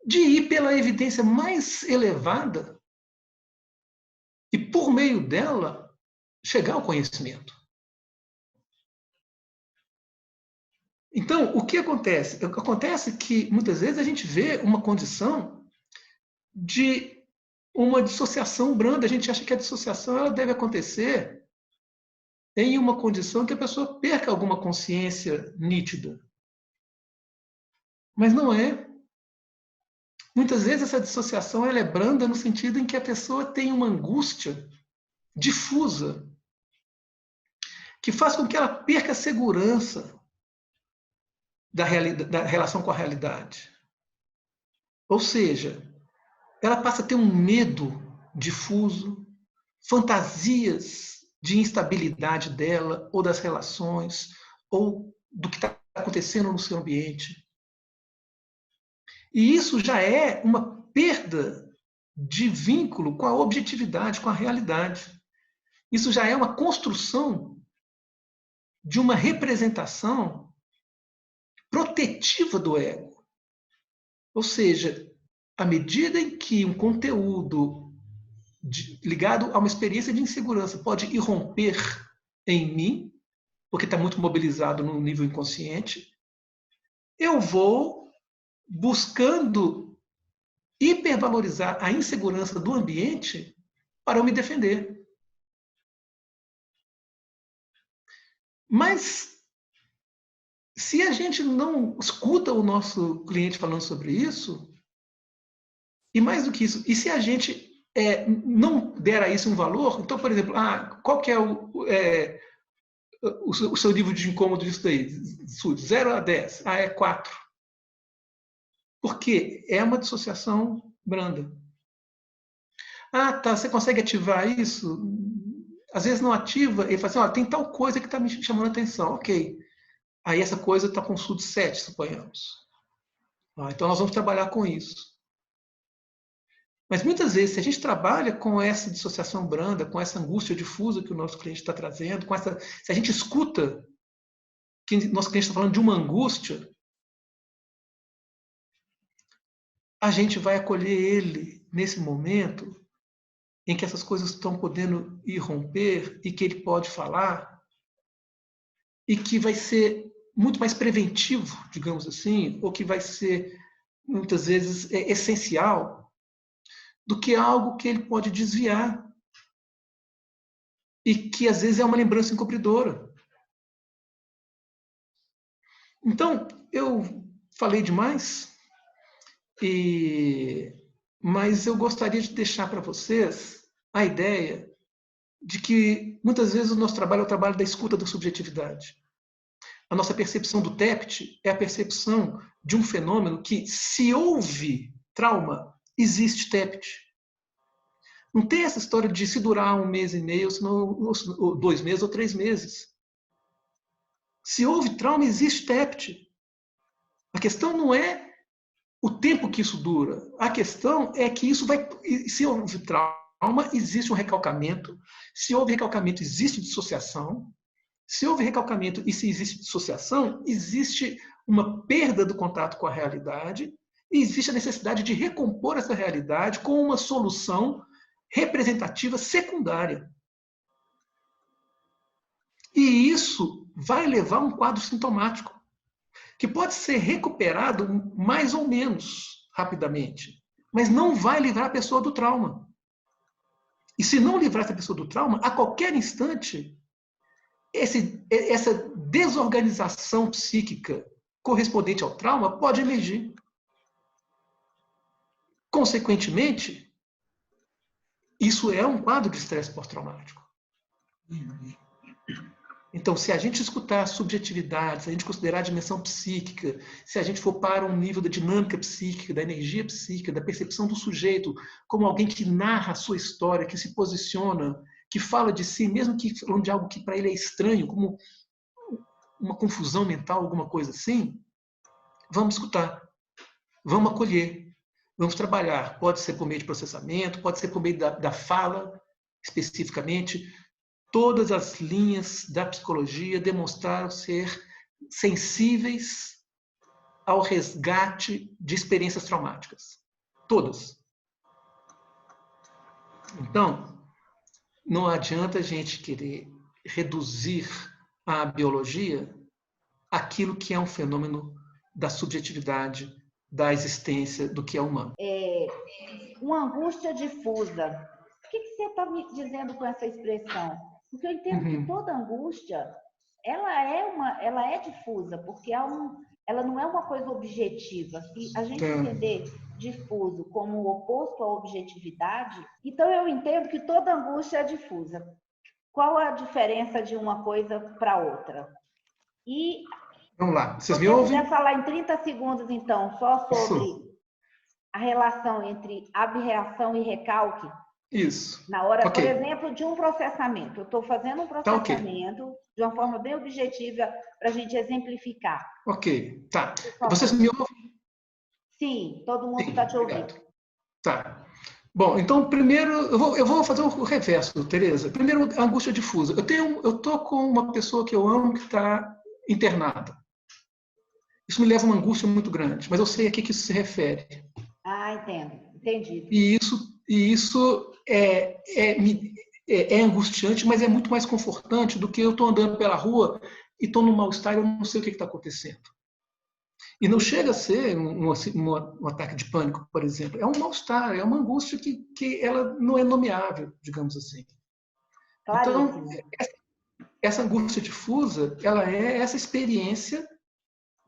de ir pela evidência mais elevada e, por meio dela, chegar ao conhecimento. Então, o que acontece? Acontece que, muitas vezes, a gente vê uma condição de uma dissociação branda. A gente acha que a dissociação ela deve acontecer em uma condição que a pessoa perca alguma consciência nítida. Mas não é. Muitas vezes essa dissociação ela é branda no sentido em que a pessoa tem uma angústia difusa que faz com que ela perca a segurança da relação com a realidade. Ou seja, ela passa a ter um medo difuso, fantasias de instabilidade dela, ou das relações, ou do que está acontecendo no seu ambiente. E isso já é uma perda de vínculo com a objetividade, com a realidade. Isso já é uma construção de uma representação protetiva do ego. Ou seja, à medida em que um conteúdo ligado a uma experiência de insegurança pode irromper em mim, porque está muito mobilizado no nível inconsciente, eu vou buscando hipervalorizar a insegurança do ambiente para eu me defender. Mas se a gente não escuta o nosso cliente falando sobre isso, e mais do que isso, e se a gente não der a isso um valor, então, por exemplo, qual que é o seu nível de incômodo disso daí? 0 a 10. É 4. Por quê? É uma dissociação branda. Tá, você consegue ativar isso? Às vezes não ativa, ele fala assim, tem tal coisa que está me chamando a atenção. Ok. Aí essa coisa está com SUD 7, suponhamos. Então nós vamos trabalhar com isso. Mas muitas vezes, se a gente trabalha com essa dissociação branda, com essa angústia difusa que o nosso cliente está trazendo, se a gente escuta que o nosso cliente está falando de uma angústia, a gente vai acolher ele nesse momento em que essas coisas estão podendo irromper e que ele pode falar e que vai ser muito mais preventivo, digamos assim, ou que vai ser, muitas vezes, essencial do que algo que ele pode desviar e que, às vezes, é uma lembrança encobridora. Então, eu falei demais, mas eu gostaria de deixar para vocês a ideia de que, muitas vezes, o nosso trabalho é o trabalho da escuta da subjetividade. A nossa percepção do TEPT é a percepção de um fenômeno que, se houve trauma, existe TEPT. Não tem essa história de se durar 1 mês e meio, ou 2 meses ou 3 meses. Se houve trauma, existe TEPT. A questão não é o tempo que isso dura. A questão é que isso vai... Se houve trauma, existe um recalcamento. Se houve recalcamento, existe dissociação. Se houve recalcamento e se existe dissociação, existe uma perda do contato com a realidade e existe a necessidade de recompor essa realidade com uma solução representativa secundária. E isso vai levar a um quadro sintomático, que pode ser recuperado mais ou menos rapidamente, mas não vai livrar a pessoa do trauma. E se não livrar essa pessoa do trauma, a qualquer instante, essa desorganização psíquica correspondente ao trauma pode emergir. Consequentemente, isso é um quadro de estresse pós-traumático. Então, se a gente escutar a subjetividade, se a gente considerar a dimensão psíquica, se a gente for para um nível da dinâmica psíquica, da energia psíquica, da percepção do sujeito como alguém que narra a sua história, que se posiciona, que fala de si, mesmo que falando de algo que para ele é estranho, como uma confusão mental, alguma coisa assim, vamos escutar, vamos acolher, vamos trabalhar. Pode ser por meio de processamento, pode ser por meio da fala, especificamente. Todas as linhas da psicologia demonstraram ser sensíveis ao resgate de experiências traumáticas. Todas. Então, não adianta a gente querer reduzir à biologia aquilo que é um fenômeno da subjetividade, da existência, do que é humano. Uma angústia difusa. O que você está me dizendo com essa expressão? Porque eu entendo que toda angústia, ela é difusa, porque ela não é uma coisa objetiva. Se a gente entender difuso como o oposto à objetividade, então eu entendo que toda angústia é difusa. Qual a diferença de uma coisa para outra? E vamos lá, vocês me ouvem? ouvem? Se eu puder falar em 30 segundos, então, só sobre a relação entre abreação e recalque. Isso. Na hora, por exemplo, de um processamento. Eu estou fazendo um processamento de uma forma bem objetiva para a gente exemplificar. Ok, tá. Vocês me ouvem? Sim, todo mundo está te ouvindo. Tá. Bom, então, primeiro, eu vou fazer o reverso, Tereza. Primeiro, a angústia difusa. Eu estou com uma pessoa que eu amo que está internada. Isso me leva a uma angústia muito grande, mas eu sei a que isso se refere. Entendo. Entendi. E isso é angustiante, mas é muito mais confortante do que eu estou andando pela rua e estou num mal-estar e eu não sei o que está acontecendo. E não chega a ser um ataque de pânico, por exemplo. É um mal-estar, é uma angústia que ela não é nomeável, digamos assim. Então, essa angústia difusa, ela é essa experiência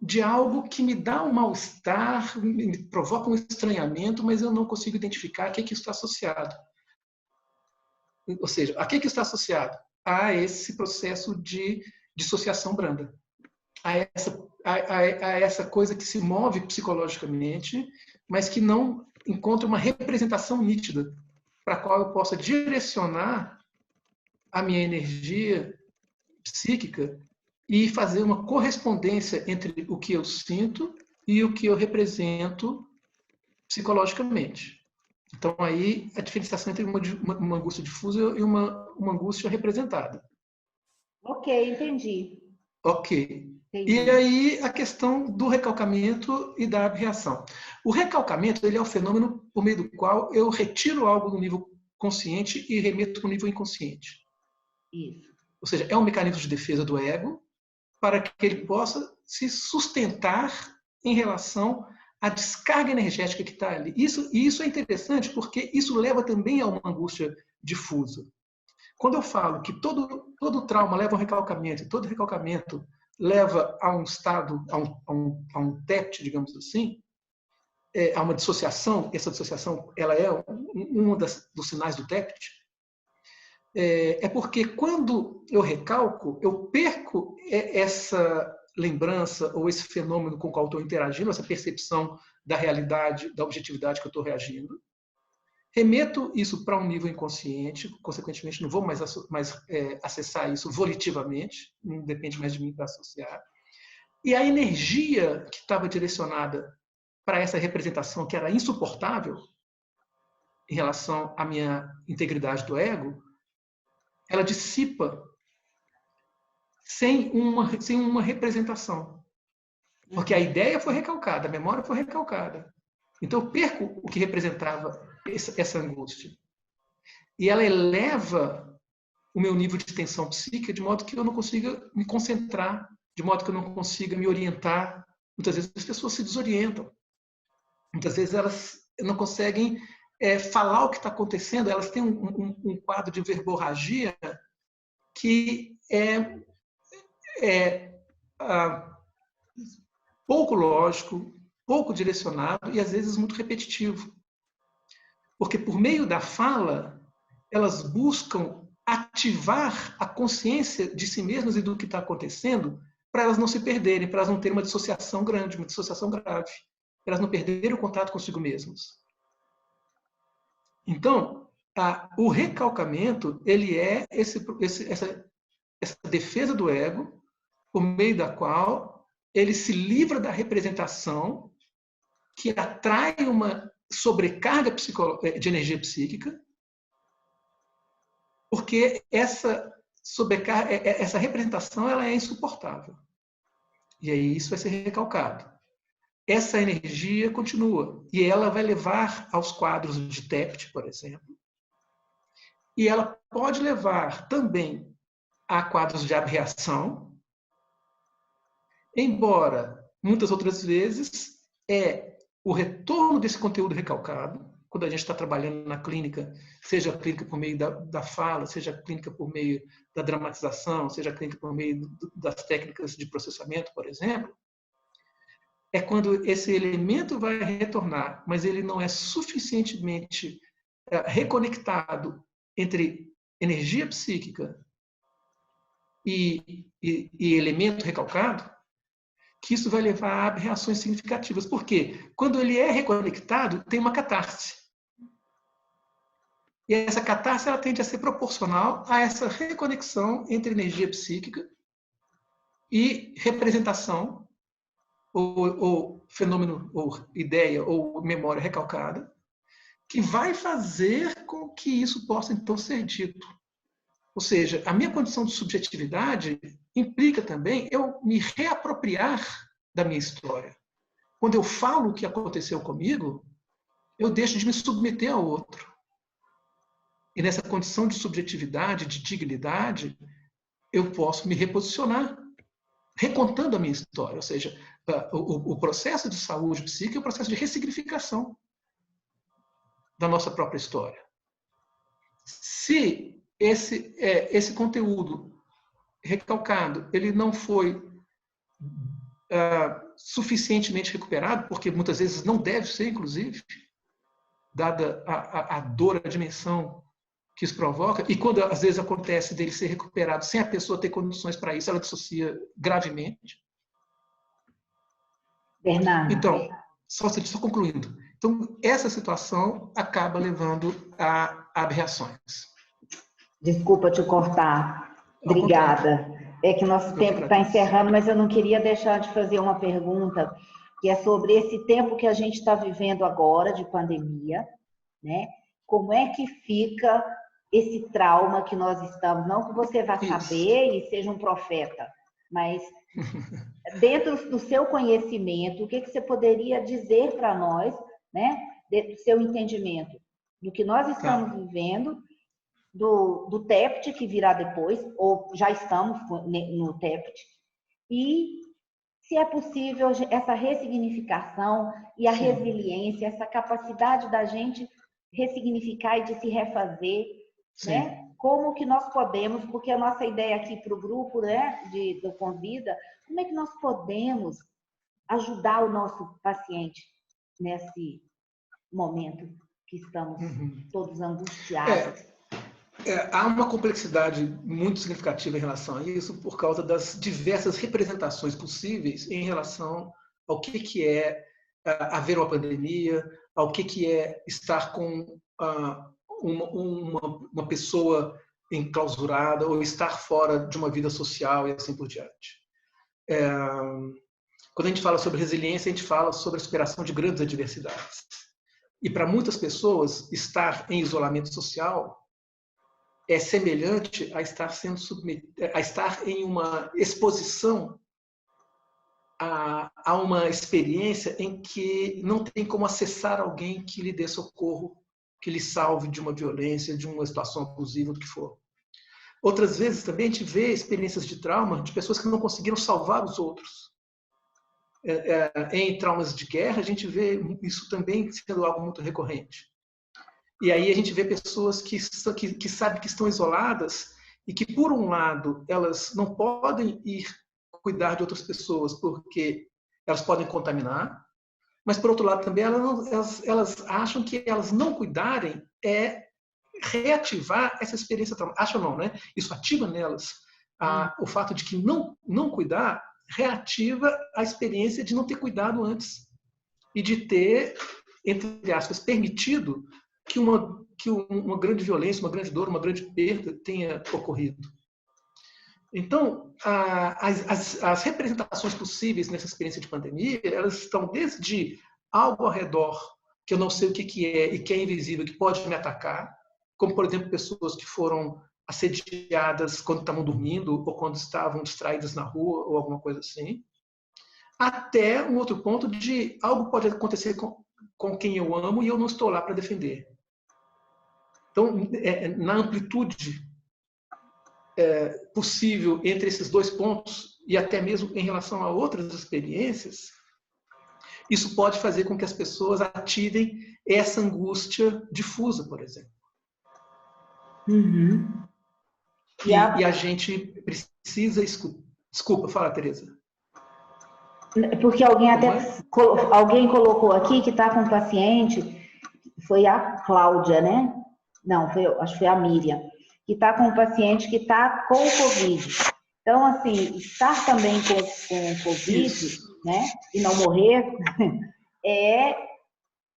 de algo que me dá um mal-estar, me provoca um estranhamento, mas eu não consigo identificar a que isso está associado. Ou seja, a que está associado? A esse processo de dissociação branda. A essa coisa que se move psicologicamente, mas que não encontra uma representação nítida para a qual eu possa direcionar a minha energia psíquica e fazer uma correspondência entre o que eu sinto e o que eu represento psicologicamente. Então, aí, a diferenciação entre uma angústia difusa e uma angústia representada. Ok, entendi. Ok. Entendi. E aí, a questão do recalcamento e da abreação. O recalcamento ele é o fenômeno por meio do qual eu retiro algo do nível consciente e remeto para o nível inconsciente. Isso. Ou seja, é um mecanismo de defesa do ego para que ele possa se sustentar em relação à descarga energética que está ali. Isso é interessante porque isso leva também a uma angústia difusa. Quando eu falo que todo trauma leva a um recalcamento, todo recalcamento leva a um estado, a um TEPT, digamos assim, a uma dissociação, essa dissociação ela é um dos sinais do TEPT, é porque quando eu recalco, eu perco essa lembrança ou esse fenômeno com o qual estou interagindo, essa percepção da realidade, da objetividade que eu estou reagindo. Remeto isso para um nível inconsciente, consequentemente não vou mais acessar isso volitivamente, não depende mais de mim para associar. E a energia que estava direcionada para essa representação, que era insuportável em relação à minha integridade do ego, ela dissipa sem uma representação. Porque a ideia foi recalcada, a memória foi recalcada. Então eu perco o que representava essa angústia. E ela eleva o meu nível de tensão psíquica de modo que eu não consiga me concentrar, de modo que eu não consiga me orientar. Muitas vezes as pessoas se desorientam. Muitas vezes elas não conseguem falar o que está acontecendo, elas têm um quadro de verborragia que é pouco lógico, pouco direcionado e às vezes muito repetitivo. Porque por meio da fala, elas buscam ativar a consciência de si mesmas e do que está acontecendo para elas não se perderem, para elas não terem uma dissociação grande, uma dissociação grave, para elas não perderem o contato consigo mesmas. Então, o recalcamento ele é essa defesa do ego por meio da qual ele se livra da representação que atrai uma sobrecarga de energia psíquica, porque essa representação ela é insuportável. E aí isso vai ser recalcado. Essa energia continua e ela vai levar aos quadros de TEPT, por exemplo, e ela pode levar também a quadros de abreação, embora muitas outras vezes o retorno desse conteúdo recalcado, quando a gente está trabalhando na clínica, seja a clínica por meio da fala, seja a clínica por meio da dramatização, seja a clínica por meio das técnicas de processamento, por exemplo, é quando esse elemento vai retornar, mas ele não é suficientemente reconectado entre energia psíquica e elemento recalcado, que isso vai levar a reações significativas. Por quê? Quando ele é reconectado, tem uma catarse. E essa catarse ela tende a ser proporcional a essa reconexão entre energia psíquica e representação, ou fenômeno, ou ideia, ou memória recalcada, que vai fazer com que isso possa, então, ser dito. Ou seja, a minha condição de subjetividade implica também eu me reapropriar da minha história. Quando eu falo o que aconteceu comigo, eu deixo de me submeter ao outro. E nessa condição de subjetividade, de dignidade, eu posso me reposicionar, recontando a minha história. Ou seja, o processo de saúde psíquica é um processo de ressignificação da nossa própria história. Se esse conteúdo recalcado ele não foi suficientemente recuperado, porque muitas vezes não deve ser, inclusive, dada a dor, a dimensão que isso provoca, e quando às vezes acontece dele ser recuperado sem a pessoa ter condições para isso, ela dissocia gravemente. Bernardo. Então, só concluindo. Então, essa situação acaba levando a aberrações. Desculpa te cortar. Ao contrário. Obrigada. É que o nosso tempo está encerrando, mas eu não queria deixar de fazer uma pergunta, que é sobre esse tempo que a gente está vivendo agora, de pandemia, né? Como é que fica esse trauma que nós estamos? Não que você vá saber e seja um profeta, mas dentro do seu conhecimento, o que você poderia dizer para nós, né? Do seu entendimento, do que nós estamos vivendo, do TEPT, que virá depois, ou já estamos no TEPT, e se é possível essa ressignificação e a resiliência, essa capacidade da gente ressignificar e de se refazer, né? Como que nós podemos, porque a nossa ideia aqui para o grupo, né, do Convida, como é que nós podemos ajudar o nosso paciente nesse momento que estamos todos angustiados? Há uma complexidade muito significativa em relação a isso por causa das diversas representações possíveis em relação ao que é haver uma pandemia, ao que é estar com uma pessoa enclausurada ou estar fora de uma vida social e assim por diante. Quando a gente fala sobre resiliência, a gente fala sobre a superação de grandes adversidades. E para muitas pessoas, estar em isolamento social é semelhante a estar sendo a estar em uma exposição a uma experiência em que não tem como acessar alguém que lhe dê socorro, que lhe salve de uma violência, de uma situação abusiva, do que for. Outras vezes também a gente vê experiências de trauma de pessoas que não conseguiram salvar os outros. Em traumas de guerra, a gente vê isso também sendo algo muito recorrente. E aí a gente vê pessoas que sabem que estão isoladas e que, por um lado, elas não podem ir cuidar de outras pessoas porque elas podem contaminar, mas, por outro lado, também elas acham que elas não cuidarem é reativar essa experiência traumática. Acham não, né? Isso ativa nelas o fato de que não cuidar reativa a experiência de não ter cuidado antes e de ter, entre aspas, permitido que uma grande violência, uma grande dor, uma grande perda tenha ocorrido. Então, as representações possíveis nessa experiência de pandemia, elas estão desde algo ao redor que eu não sei o que é e que é invisível, que pode me atacar, como, por exemplo, pessoas que foram assediadas quando estavam dormindo ou quando estavam distraídas na rua ou alguma coisa assim, até um outro ponto de algo pode acontecer com quem eu amo e eu não estou lá para defender. Então, na amplitude possível entre esses dois pontos, e até mesmo em relação a outras experiências, isso pode fazer com que as pessoas ativem essa angústia difusa, por exemplo. E a gente precisa escutar. Desculpa, fala, Tereza. Porque alguém colocou aqui que está com um paciente, foi a Cláudia, né? Não, acho que foi a Miriam, que está com um paciente que está com o Covid. Então, assim, estar também com o Covid, né? E não morrer, é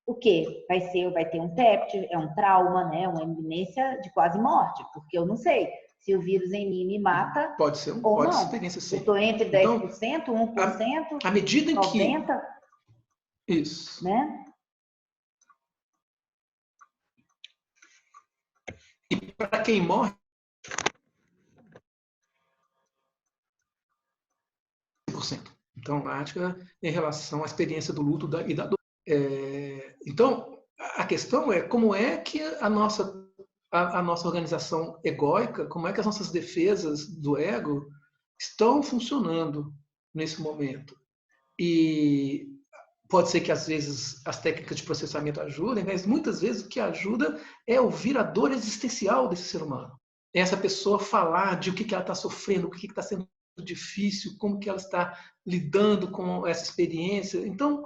o quê? Vai ter um TEPT, é um trauma, né? Uma iminência de quase morte, porque eu não sei se o vírus em mim me mata pode ser, ou pode não. experiência, sim. Eu estou entre 10%, então, 1%, à medida em 90%, que... Isso. Né? E para quem morre, 100%. Então, em relação à experiência do luto e da dor. Então, a questão é como é que a nossa organização egóica, como é que as nossas defesas do ego estão funcionando nesse momento. E pode ser que, às vezes, as técnicas de processamento ajudem, mas muitas vezes o que ajuda é ouvir a dor existencial desse ser humano. É essa pessoa falar de o que ela está sofrendo, o que está sendo difícil, como que ela está lidando com essa experiência. Então,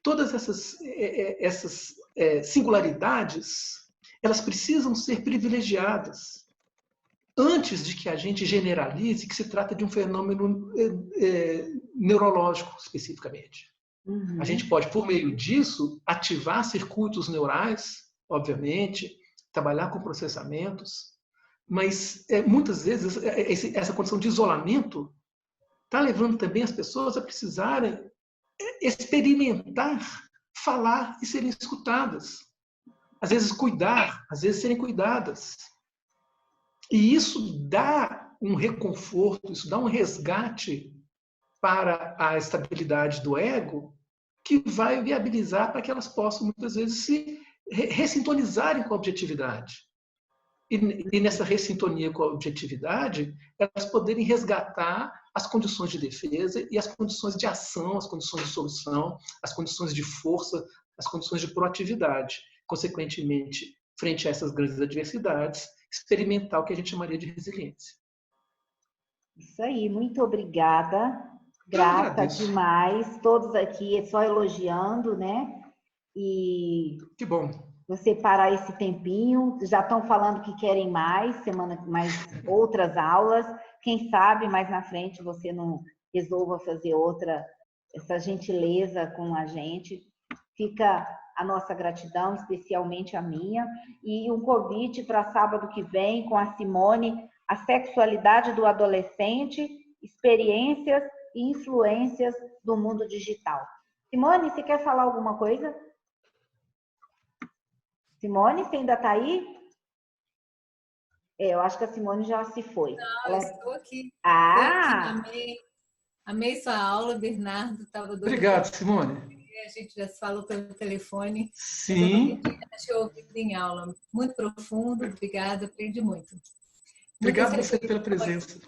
todas essas singularidades, elas precisam ser privilegiadas antes de que a gente generalize que se trata de um fenômeno neurológico, especificamente. A gente pode, por meio disso, ativar circuitos neurais, obviamente, trabalhar com processamentos, mas muitas vezes essa condição de isolamento está levando também as pessoas a precisarem experimentar, falar e serem escutadas. Às vezes cuidar, às vezes serem cuidadas. E isso dá um reconforto, isso dá um resgate para a estabilidade do ego, que vai viabilizar para que elas possam, muitas vezes, se ressintonizarem com a objetividade. E nessa ressintonia com a objetividade, elas poderem resgatar as condições de defesa e as condições de ação, as condições de solução, as condições de força, as condições de proatividade. Consequentemente, frente a essas grandes adversidades, experimentar o que a gente chamaria de resiliência. Isso aí, muito obrigada. Grata demais. Todos aqui só elogiando, né? E que bom. Você parar esse tempinho, já estão falando que querem mais outras aulas. Quem sabe mais na frente você não resolva fazer essa gentileza com a gente. Fica a nossa gratidão, especialmente a minha, e um convite para sábado que vem com a Simone, a sexualidade do adolescente, experiências e influências do mundo digital. Simone, você quer falar alguma coisa? Simone, você ainda está aí? Eu acho que a Simone já se foi. Não, eu estou aqui. Ah! Amei sua aula, Bernardo. Obrigado, Simone. A gente já se falou pelo telefone. Sim. Eu te ouvi em aula. Muito profundo, obrigada, aprendi muito. Obrigado a você pela presença.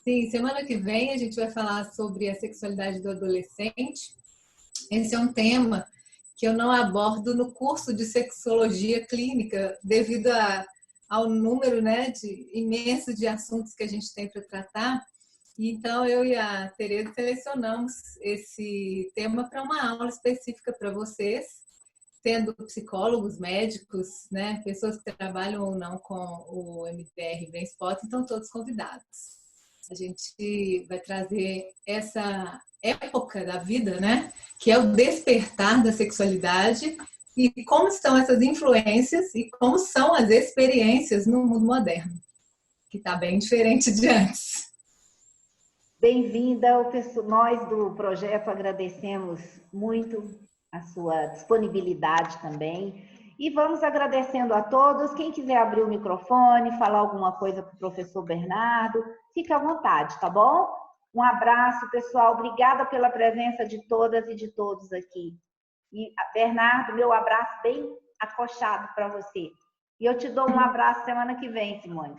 Sim, semana que vem a gente vai falar sobre a sexualidade do adolescente. Esse é um tema que eu não abordo no curso de sexologia clínica, devido ao número, né, imenso de assuntos que a gente tem para tratar. Então, eu e a Tereza selecionamos esse tema para uma aula específica para vocês, sendo psicólogos, médicos, né, pessoas que trabalham ou não com o MDR Brainspot, então todos convidados. A gente vai trazer essa época da vida, né, que é o despertar da sexualidade e como estão essas influências e como são as experiências no mundo moderno, que está bem diferente de antes. Bem-vinda, nós do projeto agradecemos muito a sua disponibilidade também e vamos agradecendo a todos. Quem quiser abrir o microfone, falar alguma coisa para o professor Bernardo, fique à vontade, tá bom? Um abraço, pessoal. Obrigada pela presença de todas e de todos aqui. E, Bernardo, meu abraço bem acochado para você. E eu te dou um abraço semana que vem, Simone.